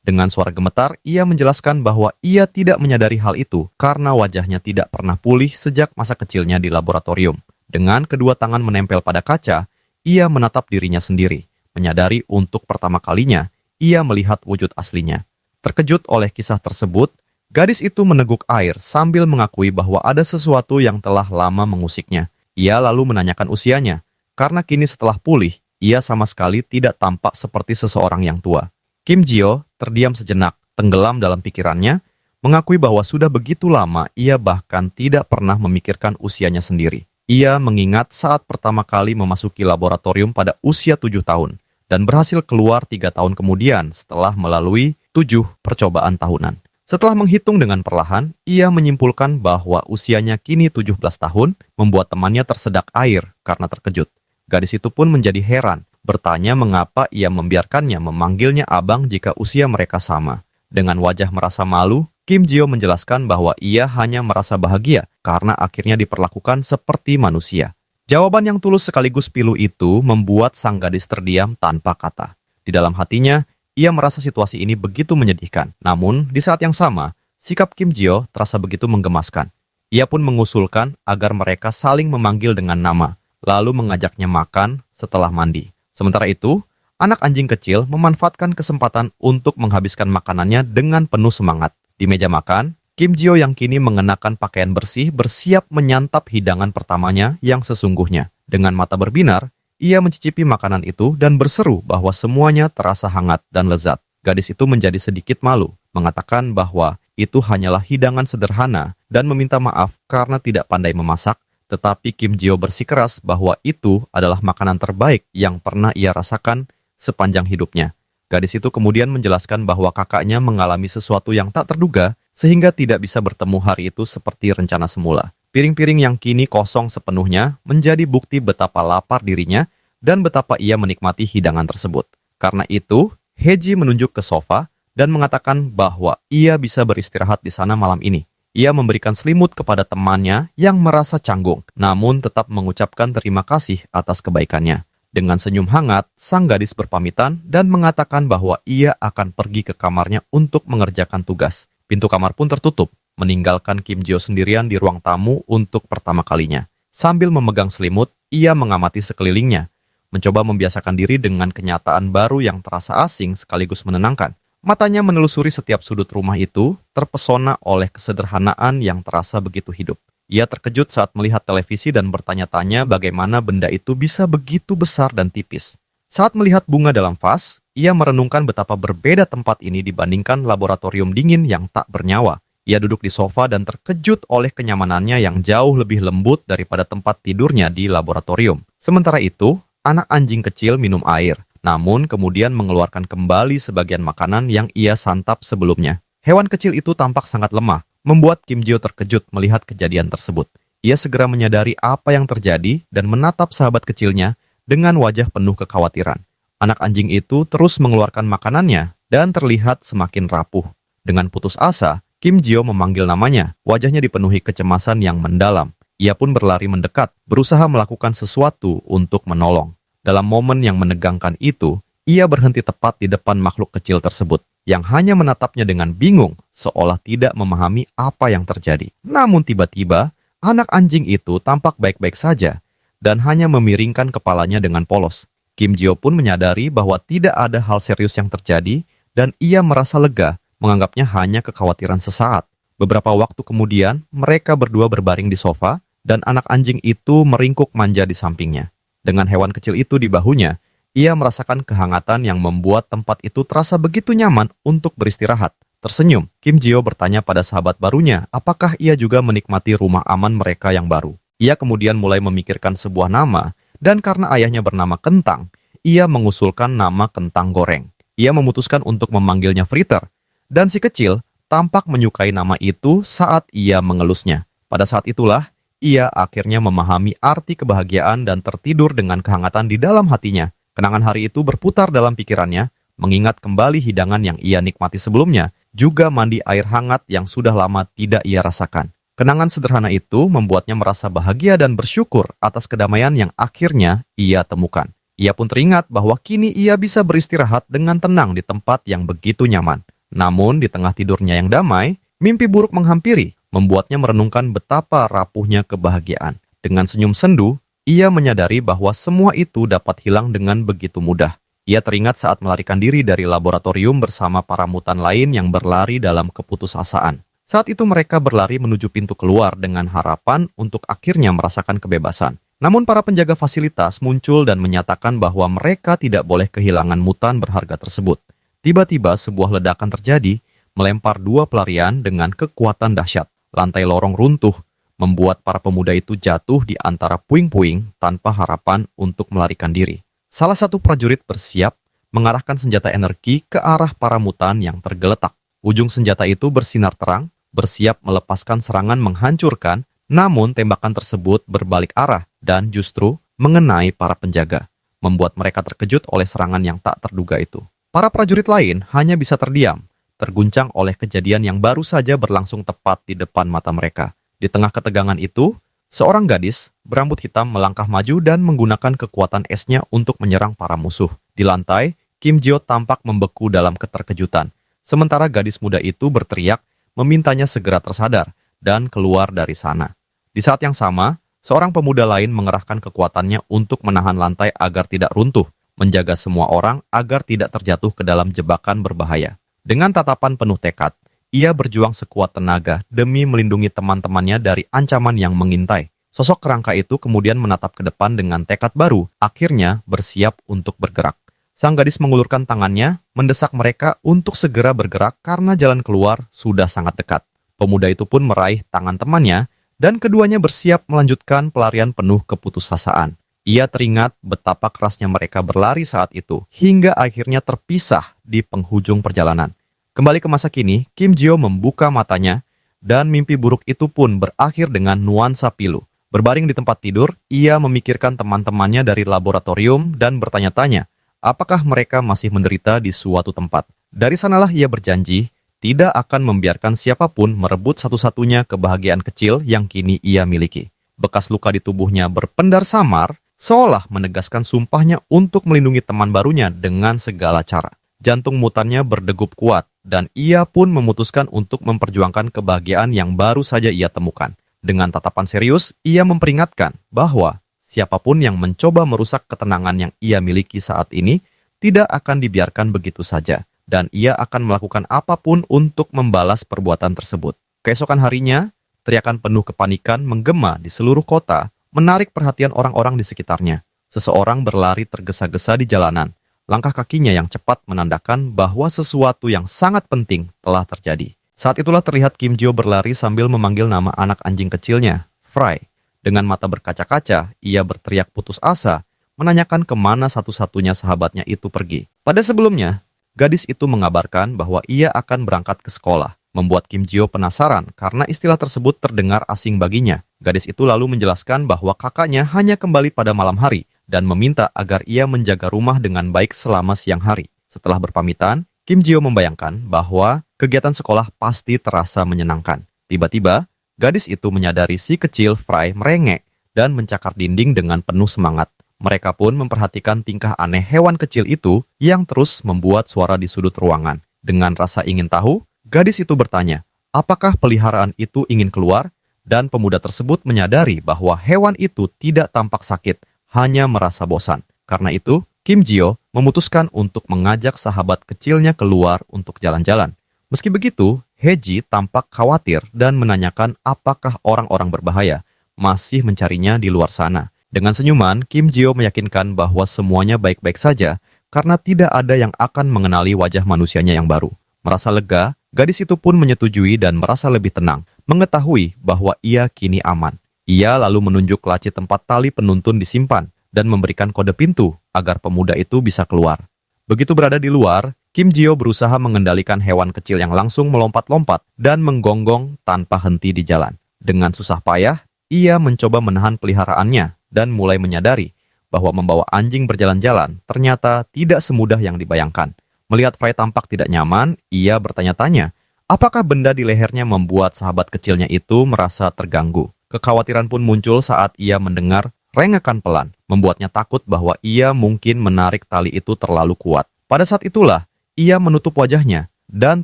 Dengan suara gemetar, ia menjelaskan bahwa ia tidak menyadari hal itu karena wajahnya tidak pernah pulih sejak masa kecilnya di laboratorium. Dengan kedua tangan menempel pada kaca, ia menatap dirinya sendiri, menyadari untuk pertama kalinya ia melihat wujud aslinya. Terkejut oleh kisah tersebut, gadis itu meneguk air sambil mengakui bahwa ada sesuatu yang telah lama mengusiknya. Ia lalu menanyakan usianya, karena kini setelah pulih, ia sama sekali tidak tampak seperti seseorang yang tua. Kim Jio terdiam sejenak, tenggelam dalam pikirannya, mengakui bahwa sudah begitu lama ia bahkan tidak pernah memikirkan usianya sendiri. Ia mengingat saat pertama kali memasuki laboratorium pada usia 7 tahun, dan berhasil keluar 3 tahun kemudian setelah melalui 7 percobaan tahunan. Setelah menghitung dengan perlahan, ia menyimpulkan bahwa usianya kini 17 tahun, membuat temannya tersedak air karena terkejut. Gadis itu pun menjadi heran, bertanya mengapa ia membiarkannya memanggilnya abang jika usia mereka sama. Dengan wajah merasa malu, Kim Jio menjelaskan bahwa ia hanya merasa bahagia karena akhirnya diperlakukan seperti manusia. Jawaban yang tulus sekaligus pilu itu membuat sang gadis terdiam tanpa kata. Di dalam hatinya, ia merasa situasi ini begitu menyedihkan. Namun, di saat yang sama, sikap Kim Jio terasa begitu menggemaskan. Ia pun mengusulkan agar mereka saling memanggil dengan nama, lalu mengajaknya makan setelah mandi. Sementara itu, anak anjing kecil memanfaatkan kesempatan untuk menghabiskan makanannya dengan penuh semangat. Di meja makan, Kim Jio yang kini mengenakan pakaian bersih bersiap menyantap hidangan pertamanya yang sesungguhnya. Dengan mata berbinar, Ia mencicipi makanan itu dan berseru bahwa semuanya terasa hangat dan lezat. Gadis itu menjadi sedikit malu, mengatakan bahwa itu hanyalah hidangan sederhana dan meminta maaf karena tidak pandai memasak, tetapi Kim Jio bersikeras bahwa itu adalah makanan terbaik yang pernah ia rasakan sepanjang hidupnya. Gadis itu kemudian menjelaskan bahwa kakaknya mengalami sesuatu yang tak terduga sehingga tidak bisa bertemu hari itu seperti rencana semula. Piring-piring yang kini kosong sepenuhnya menjadi bukti betapa lapar dirinya dan betapa ia menikmati hidangan tersebut. Karena itu, Heji menunjuk ke sofa dan mengatakan bahwa ia bisa beristirahat di sana malam ini. Ia memberikan selimut kepada temannya yang merasa canggung, namun tetap mengucapkan terima kasih atas kebaikannya. Dengan senyum hangat, sang gadis berpamitan dan mengatakan bahwa ia akan pergi ke kamarnya untuk mengerjakan tugas. Pintu kamar pun tertutup, meninggalkan Kim Jio sendirian di ruang tamu untuk pertama kalinya. Sambil memegang selimut, ia mengamati sekelilingnya, mencoba membiasakan diri dengan kenyataan baru yang terasa asing sekaligus menenangkan. Matanya menelusuri setiap sudut rumah itu, terpesona oleh kesederhanaan yang terasa begitu hidup. Ia terkejut saat melihat televisi dan bertanya-tanya bagaimana benda itu bisa begitu besar dan tipis. Saat melihat bunga dalam vas, ia merenungkan betapa berbeda tempat ini dibandingkan laboratorium dingin yang tak bernyawa. Ia duduk di sofa dan terkejut oleh kenyamanannya yang jauh lebih lembut daripada tempat tidurnya di laboratorium. Sementara itu, anak anjing kecil minum air, namun kemudian mengeluarkan kembali sebagian makanan yang ia santap sebelumnya. Hewan kecil itu tampak sangat lemah, membuat Kim Jio terkejut melihat kejadian tersebut. Ia segera menyadari apa yang terjadi dan menatap sahabat kecilnya dengan wajah penuh kekhawatiran. Anak anjing itu terus mengeluarkan makanannya dan terlihat semakin rapuh. Dengan putus asa, Kim Jio memanggil namanya. Wajahnya dipenuhi kecemasan yang mendalam. Ia pun berlari mendekat, berusaha melakukan sesuatu untuk menolong. Dalam momen yang menegangkan itu, ia berhenti tepat di depan makhluk kecil tersebut, yang hanya menatapnya dengan bingung, seolah tidak memahami apa yang terjadi. Namun tiba-tiba, anak anjing itu tampak baik-baik saja, dan hanya memiringkan kepalanya dengan polos. Kim Jio pun menyadari bahwa tidak ada hal serius yang terjadi, dan ia merasa lega, menganggapnya hanya kekhawatiran sesaat. Beberapa waktu kemudian, mereka berdua berbaring di sofa, dan anak anjing itu meringkuk manja di sampingnya. Dengan hewan kecil itu di bahunya, ia merasakan kehangatan yang membuat tempat itu terasa begitu nyaman untuk beristirahat. Tersenyum, Kim Jio bertanya pada sahabat barunya apakah ia juga menikmati rumah aman mereka yang baru. Ia kemudian mulai memikirkan sebuah nama, dan karena ayahnya bernama Kentang, ia mengusulkan nama Kentang Goreng. Ia memutuskan untuk memanggilnya Fritter, dan si kecil tampak menyukai nama itu saat ia mengelusnya. Pada saat itulah, ia akhirnya memahami arti kebahagiaan dan tertidur dengan kehangatan di dalam hatinya. Kenangan hari itu berputar dalam pikirannya, mengingat kembali hidangan yang ia nikmati sebelumnya, juga mandi air hangat yang sudah lama tidak ia rasakan. Kenangan sederhana itu membuatnya merasa bahagia dan bersyukur atas kedamaian yang akhirnya ia temukan. Ia pun teringat bahwa kini ia bisa beristirahat dengan tenang di tempat yang begitu nyaman. Namun di tengah tidurnya yang damai, mimpi buruk menghampiri, membuatnya merenungkan betapa rapuhnya kebahagiaan. Dengan senyum sendu, ia menyadari bahwa semua itu dapat hilang dengan begitu mudah. Ia teringat saat melarikan diri dari laboratorium bersama para mutan lain yang berlari dalam keputusasaan. Saat itu mereka berlari menuju pintu keluar dengan harapan untuk akhirnya merasakan kebebasan. Namun para penjaga fasilitas muncul dan menyatakan bahwa mereka tidak boleh kehilangan mutan berharga tersebut. Tiba-tiba sebuah ledakan terjadi, melempar dua pelarian dengan kekuatan dahsyat. Lantai lorong runtuh, membuat para pemuda itu jatuh di antara puing-puing tanpa harapan untuk melarikan diri. Salah satu prajurit bersiap mengarahkan senjata energi ke arah para mutan yang tergeletak. Ujung senjata itu bersinar terang, bersiap melepaskan serangan menghancurkan, namun tembakan tersebut berbalik arah dan justru mengenai para penjaga, membuat mereka terkejut oleh serangan yang tak terduga itu. Para prajurit lain hanya bisa terdiam, terguncang oleh kejadian yang baru saja berlangsung tepat di depan mata mereka. Di tengah ketegangan itu, seorang gadis berambut hitam melangkah maju dan menggunakan kekuatan esnya untuk menyerang para musuh. Di lantai, Kim Jio tampak membeku dalam keterkejutan. Sementara gadis muda itu berteriak, memintanya segera tersadar dan keluar dari sana. Di saat yang sama, seorang pemuda lain mengerahkan kekuatannya untuk menahan lantai agar tidak runtuh, menjaga semua orang agar tidak terjatuh ke dalam jebakan berbahaya. Dengan tatapan penuh tekad, ia berjuang sekuat tenaga demi melindungi teman-temannya dari ancaman yang mengintai. Sosok kerangka itu kemudian menatap ke depan dengan tekad baru, akhirnya bersiap untuk bergerak. Sang gadis mengulurkan tangannya, mendesak mereka untuk segera bergerak karena jalan keluar sudah sangat dekat. Pemuda itu pun meraih tangan temannya, dan keduanya bersiap melanjutkan pelarian penuh keputusasaan. Ia teringat betapa kerasnya mereka berlari saat itu, hingga akhirnya terpisah di penghujung perjalanan. Kembali ke masa kini, Kim Ji-yo membuka matanya, dan mimpi buruk itu pun berakhir dengan nuansa pilu. Berbaring di tempat tidur, ia memikirkan teman-temannya dari laboratorium dan bertanya-tanya, apakah mereka masih menderita di suatu tempat. Dari sanalah ia berjanji, tidak akan membiarkan siapapun merebut satu-satunya kebahagiaan kecil yang kini ia miliki. Bekas luka di tubuhnya berpendar samar, seolah menegaskan sumpahnya untuk melindungi teman barunya dengan segala cara. Jantung mutannya berdegup kuat, dan ia pun memutuskan untuk memperjuangkan kebahagiaan yang baru saja ia temukan. Dengan tatapan serius, ia memperingatkan bahwa siapapun yang mencoba merusak ketenangan yang ia miliki saat ini tidak akan dibiarkan begitu saja, dan ia akan melakukan apapun untuk membalas perbuatan tersebut. Keesokan harinya, teriakan penuh kepanikan menggema di seluruh kota, menarik perhatian orang-orang di sekitarnya. Seseorang berlari tergesa-gesa di jalanan. Langkah kakinya yang cepat menandakan bahwa sesuatu yang sangat penting telah terjadi. Saat itulah terlihat Kim Ji-yo berlari sambil memanggil nama anak anjing kecilnya, Fry. Dengan mata berkaca-kaca, ia berteriak putus asa, menanyakan kemana satu-satunya sahabatnya itu pergi. Pada sebelumnya, gadis itu mengabarkan bahwa ia akan berangkat ke sekolah, membuat Kim Ji-yo penasaran karena istilah tersebut terdengar asing baginya. Gadis itu lalu menjelaskan bahwa kakaknya hanya kembali pada malam hari dan meminta agar ia menjaga rumah dengan baik selama siang hari. Setelah berpamitan, Kim Ji-yo membayangkan bahwa kegiatan sekolah pasti terasa menyenangkan. Tiba-tiba, gadis itu menyadari si kecil Fry merengek dan mencakar dinding dengan penuh semangat. Mereka pun memperhatikan tingkah aneh hewan kecil itu yang terus membuat suara di sudut ruangan. Dengan rasa ingin tahu, gadis itu bertanya, apakah peliharaan itu ingin keluar? Dan pemuda tersebut menyadari bahwa hewan itu tidak tampak sakit, hanya merasa bosan. Karena itu, Kim Ji-yo memutuskan untuk mengajak sahabat kecilnya keluar untuk jalan-jalan. Meski begitu, Hye-ji tampak khawatir dan menanyakan apakah orang-orang berbahaya masih mencarinya di luar sana. Dengan senyuman, Kim Ji-yo meyakinkan bahwa semuanya baik-baik saja karena tidak ada yang akan mengenali wajah manusianya yang baru. Merasa lega, gadis itu pun menyetujui dan merasa lebih tenang, mengetahui bahwa ia kini aman. Ia lalu menunjuk laci tempat tali penuntun disimpan dan memberikan kode pintu agar pemuda itu bisa keluar. Begitu berada di luar, Kim Ji-yo berusaha mengendalikan hewan kecil yang langsung melompat-lompat dan menggonggong tanpa henti di jalan. Dengan susah payah, ia mencoba menahan peliharaannya dan mulai menyadari bahwa membawa anjing berjalan-jalan ternyata tidak semudah yang dibayangkan. Melihat Fry tampak tidak nyaman, ia bertanya-tanya, apakah benda di lehernya membuat sahabat kecilnya itu merasa terganggu. Kekhawatiran pun muncul saat ia mendengar rengekan pelan, membuatnya takut bahwa ia mungkin menarik tali itu terlalu kuat. Pada saat itulah, ia menutup wajahnya dan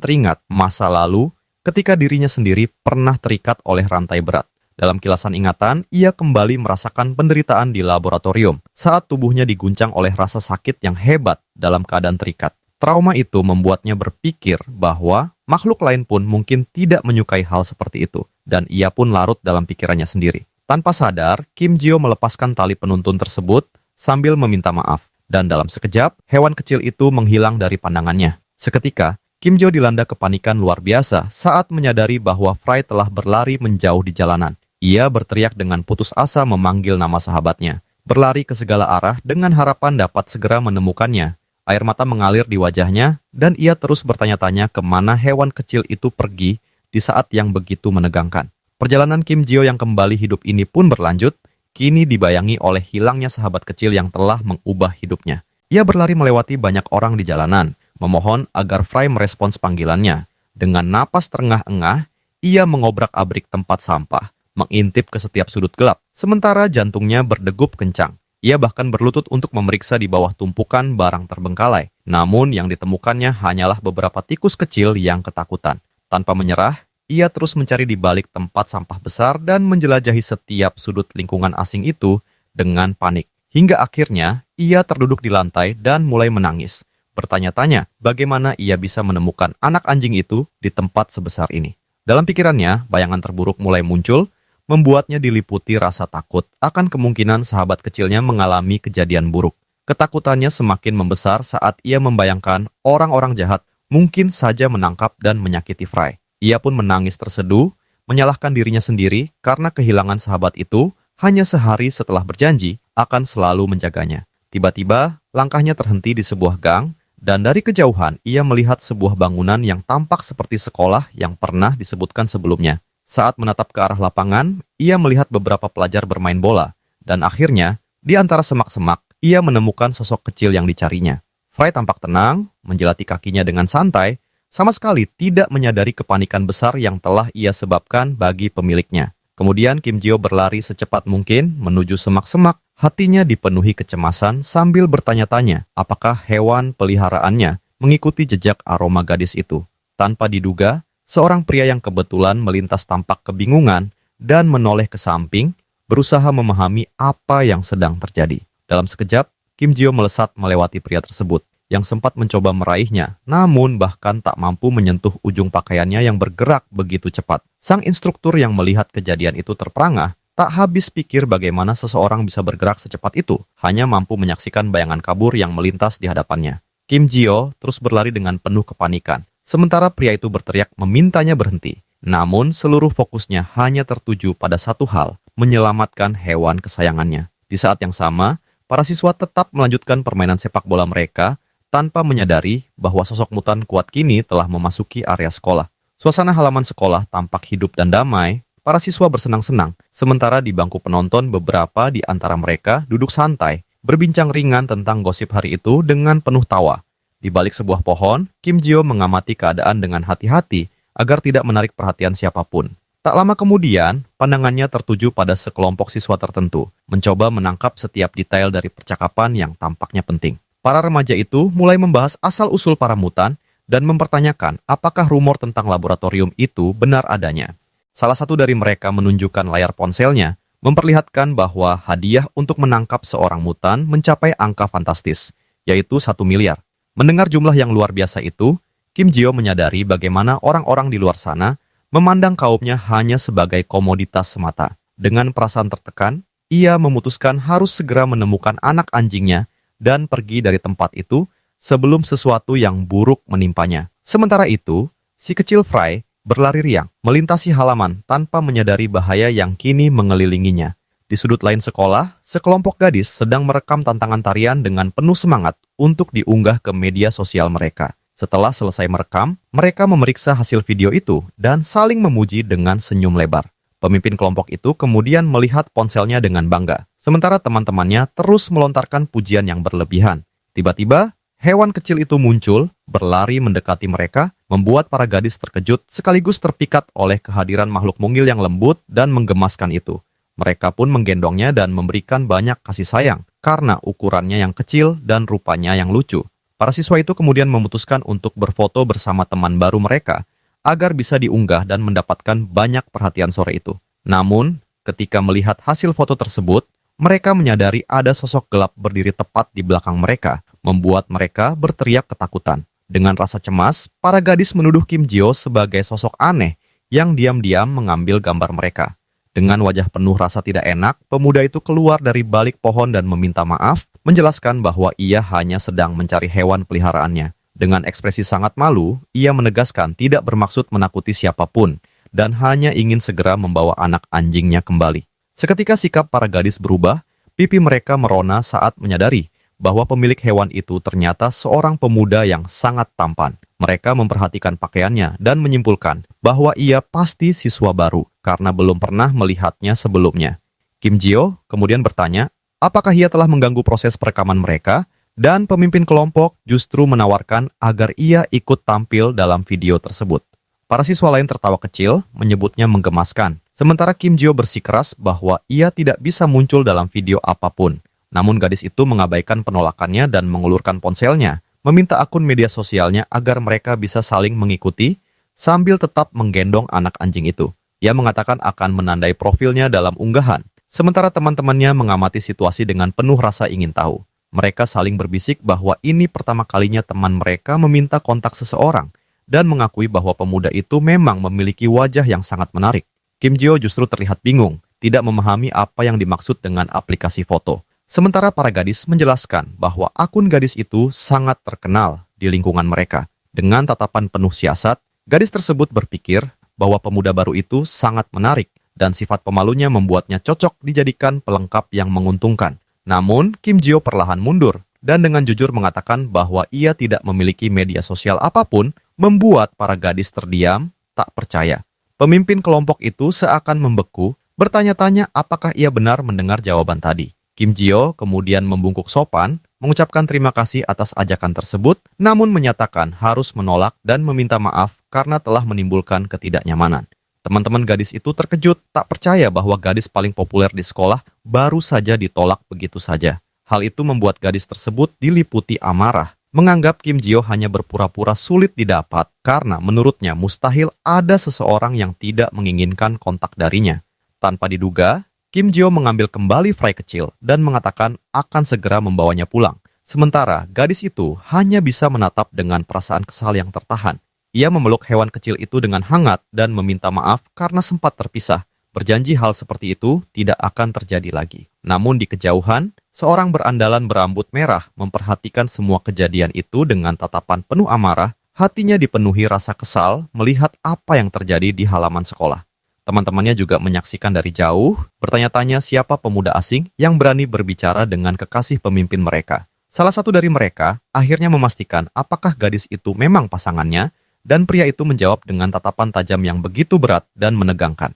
teringat masa lalu ketika dirinya sendiri pernah terikat oleh rantai berat. Dalam kilasan ingatan, ia kembali merasakan penderitaan di laboratorium saat tubuhnya diguncang oleh rasa sakit yang hebat dalam keadaan terikat. Trauma itu membuatnya berpikir bahwa makhluk lain pun mungkin tidak menyukai hal seperti itu, dan ia pun larut dalam pikirannya sendiri. Tanpa sadar, Kim Ji-yo melepaskan tali penuntun tersebut sambil meminta maaf, dan dalam sekejap, hewan kecil itu menghilang dari pandangannya. Seketika, Kim Ji-yo dilanda kepanikan luar biasa saat menyadari bahwa Fry telah berlari menjauh di jalanan. Ia berteriak dengan putus asa memanggil nama sahabatnya, berlari ke segala arah dengan harapan dapat segera menemukannya. Air mata mengalir di wajahnya, dan ia terus bertanya-tanya kemana hewan kecil itu pergi di saat yang begitu menegangkan. Perjalanan Kim Ji-yo yang kembali hidup ini pun berlanjut, kini dibayangi oleh hilangnya sahabat kecil yang telah mengubah hidupnya. Ia berlari melewati banyak orang di jalanan, memohon agar Fry merespons panggilannya. Dengan napas terengah-engah, ia mengobrak-abrik tempat sampah, mengintip ke setiap sudut gelap, sementara jantungnya berdegup kencang. Ia bahkan berlutut untuk memeriksa di bawah tumpukan barang terbengkalai. Namun yang ditemukannya hanyalah beberapa tikus kecil yang ketakutan. Tanpa menyerah, ia terus mencari di balik tempat sampah besar dan menjelajahi setiap sudut lingkungan asing itu dengan panik. Hingga akhirnya, ia terduduk di lantai dan mulai menangis. Bertanya-tanya bagaimana ia bisa menemukan anak anjing itu di tempat sebesar ini. Dalam pikirannya, bayangan terburuk mulai muncul, membuatnya diliputi rasa takut akan kemungkinan sahabat kecilnya mengalami kejadian buruk. Ketakutannya semakin membesar saat ia membayangkan orang-orang jahat mungkin saja menangkap dan menyakiti Fry. Ia pun menangis terseduh, menyalahkan dirinya sendiri karena kehilangan sahabat itu hanya sehari setelah berjanji akan selalu menjaganya. Tiba-tiba, langkahnya terhenti di sebuah gang, dan dari kejauhan ia melihat sebuah bangunan yang tampak seperti sekolah yang pernah disebutkan sebelumnya. Saat menatap ke arah lapangan, ia melihat beberapa pelajar bermain bola, dan akhirnya, di antara semak-semak, ia menemukan sosok kecil yang dicarinya. Fry tampak tenang, menjelati kakinya dengan santai, sama sekali tidak menyadari kepanikan besar yang telah ia sebabkan bagi pemiliknya. Kemudian Kim Ji-ho berlari secepat mungkin menuju semak-semak, hatinya dipenuhi kecemasan sambil bertanya-tanya apakah hewan peliharaannya mengikuti jejak aroma gadis itu. Tanpa diduga, seorang pria yang kebetulan melintas tampak kebingungan dan menoleh ke samping, berusaha memahami apa yang sedang terjadi. Dalam sekejap, Kim Ji-ho melesat melewati pria tersebut, yang sempat mencoba meraihnya, namun bahkan tak mampu menyentuh ujung pakaiannya yang bergerak begitu cepat. Sang instruktur yang melihat kejadian itu terperangah, tak habis pikir bagaimana seseorang bisa bergerak secepat itu, hanya mampu menyaksikan bayangan kabur yang melintas di hadapannya. Kim Ji-ho terus berlari dengan penuh kepanikan, sementara pria itu berteriak memintanya berhenti. Namun seluruh fokusnya hanya tertuju pada satu hal, menyelamatkan hewan kesayangannya. Di saat yang sama, para siswa tetap melanjutkan permainan sepak bola mereka tanpa menyadari bahwa sosok mutan kuat kini telah memasuki area sekolah. Suasana halaman sekolah tampak hidup dan damai, para siswa bersenang-senang, sementara di bangku penonton beberapa di antara mereka duduk santai, berbincang ringan tentang gosip hari itu dengan penuh tawa. Di balik sebuah pohon, Kim Ji-ho mengamati keadaan dengan hati-hati agar tidak menarik perhatian siapapun. Tak lama kemudian, pandangannya tertuju pada sekelompok siswa tertentu, mencoba menangkap setiap detail dari percakapan yang tampaknya penting. Para remaja itu mulai membahas asal-usul para mutan dan mempertanyakan apakah rumor tentang laboratorium itu benar adanya. Salah satu dari mereka menunjukkan layar ponselnya, memperlihatkan bahwa hadiah untuk menangkap seorang mutan mencapai angka fantastis, yaitu 1 miliar. Mendengar jumlah yang luar biasa itu, Kim Ji-ho menyadari bagaimana orang-orang di luar sana memandang kaumnya hanya sebagai komoditas semata. Dengan perasaan tertekan, ia memutuskan harus segera menemukan anak anjingnya dan pergi dari tempat itu sebelum sesuatu yang buruk menimpanya. Sementara itu, si kecil Fry berlari riang, melintasi halaman tanpa menyadari bahaya yang kini mengelilinginya. Di sudut lain sekolah, sekelompok gadis sedang merekam tantangan tarian dengan penuh semangat untuk diunggah ke media sosial mereka. Setelah selesai merekam, mereka memeriksa hasil video itu dan saling memuji dengan senyum lebar. Pemimpin kelompok itu kemudian melihat ponselnya dengan bangga, sementara teman-temannya terus melontarkan pujian yang berlebihan. Tiba-tiba, hewan kecil itu muncul, berlari mendekati mereka, membuat para gadis terkejut sekaligus terpikat oleh kehadiran makhluk mungil yang lembut dan menggemaskan itu. Mereka pun menggendongnya dan memberikan banyak kasih sayang karena ukurannya yang kecil dan rupanya yang lucu. Para siswa itu kemudian memutuskan untuk berfoto bersama teman baru mereka agar bisa diunggah dan mendapatkan banyak perhatian sore itu. Namun, ketika melihat hasil foto tersebut, mereka menyadari ada sosok gelap berdiri tepat di belakang mereka, membuat mereka berteriak ketakutan. Dengan rasa cemas, para gadis menuduh Kim Ji-ho sebagai sosok aneh yang diam-diam mengambil gambar mereka. Dengan wajah penuh rasa tidak enak, pemuda itu keluar dari balik pohon dan meminta maaf, menjelaskan bahwa ia hanya sedang mencari hewan peliharaannya. Dengan ekspresi sangat malu, ia menegaskan tidak bermaksud menakuti siapapun dan hanya ingin segera membawa anak anjingnya kembali. Seketika sikap para gadis berubah, pipi mereka merona saat menyadari bahwa pemilik hewan itu ternyata seorang pemuda yang sangat tampan. Mereka memperhatikan pakaiannya dan menyimpulkan bahwa ia pasti siswa baru karena belum pernah melihatnya sebelumnya. Kim Ji-ho kemudian bertanya, apakah ia telah mengganggu proses perekaman mereka, dan pemimpin kelompok justru menawarkan agar ia ikut tampil dalam video tersebut. Para siswa lain tertawa kecil, menyebutnya menggemaskan, sementara Kim Ji-ho bersikeras bahwa ia tidak bisa muncul dalam video apapun. Namun gadis itu mengabaikan penolakannya dan mengulurkan ponselnya, meminta akun media sosialnya agar mereka bisa saling mengikuti sambil tetap menggendong anak anjing itu. Ia mengatakan akan menandai profilnya dalam unggahan, sementara teman-temannya mengamati situasi dengan penuh rasa ingin tahu. Mereka saling berbisik bahwa ini pertama kalinya teman mereka meminta kontak seseorang dan mengakui bahwa pemuda itu memang memiliki wajah yang sangat menarik. Kim Jio justru terlihat bingung, tidak memahami apa yang dimaksud dengan aplikasi foto. Sementara para gadis menjelaskan bahwa akun gadis itu sangat terkenal di lingkungan mereka. Dengan tatapan penuh siasat, gadis tersebut berpikir bahwa pemuda baru itu sangat menarik dan sifat pemalunya membuatnya cocok dijadikan pelengkap yang menguntungkan. Namun, Kim Jio perlahan mundur dan dengan jujur mengatakan bahwa ia tidak memiliki media sosial apapun, membuat para gadis terdiam, tak percaya. Pemimpin kelompok itu seakan membeku, bertanya-tanya apakah ia benar mendengar jawaban tadi. Kim Jio kemudian membungkuk sopan, mengucapkan terima kasih atas ajakan tersebut, namun menyatakan harus menolak dan meminta maaf karena telah menimbulkan ketidaknyamanan. Teman-teman gadis itu terkejut, tak percaya bahwa gadis paling populer di sekolah baru saja ditolak begitu saja. Hal itu membuat gadis tersebut diliputi amarah, menganggap Kim Jio hanya berpura-pura sulit didapat karena menurutnya mustahil ada seseorang yang tidak menginginkan kontak darinya. Tanpa diduga, Kim Jio mengambil kembali fry kecil dan mengatakan akan segera membawanya pulang. Sementara gadis itu hanya bisa menatap dengan perasaan kesal yang tertahan. Ia memeluk hewan kecil itu dengan hangat dan meminta maaf karena sempat terpisah. Berjanji hal seperti itu tidak akan terjadi lagi. Namun di kejauhan, seorang berandalan berambut merah memperhatikan semua kejadian itu dengan tatapan penuh amarah. Hatinya dipenuhi rasa kesal melihat apa yang terjadi di halaman sekolah. Teman-temannya juga menyaksikan dari jauh, bertanya-tanya siapa pemuda asing yang berani berbicara dengan kekasih pemimpin mereka. Salah satu dari mereka akhirnya memastikan apakah gadis itu memang pasangannya, dan pria itu menjawab dengan tatapan tajam yang begitu berat dan menegangkan.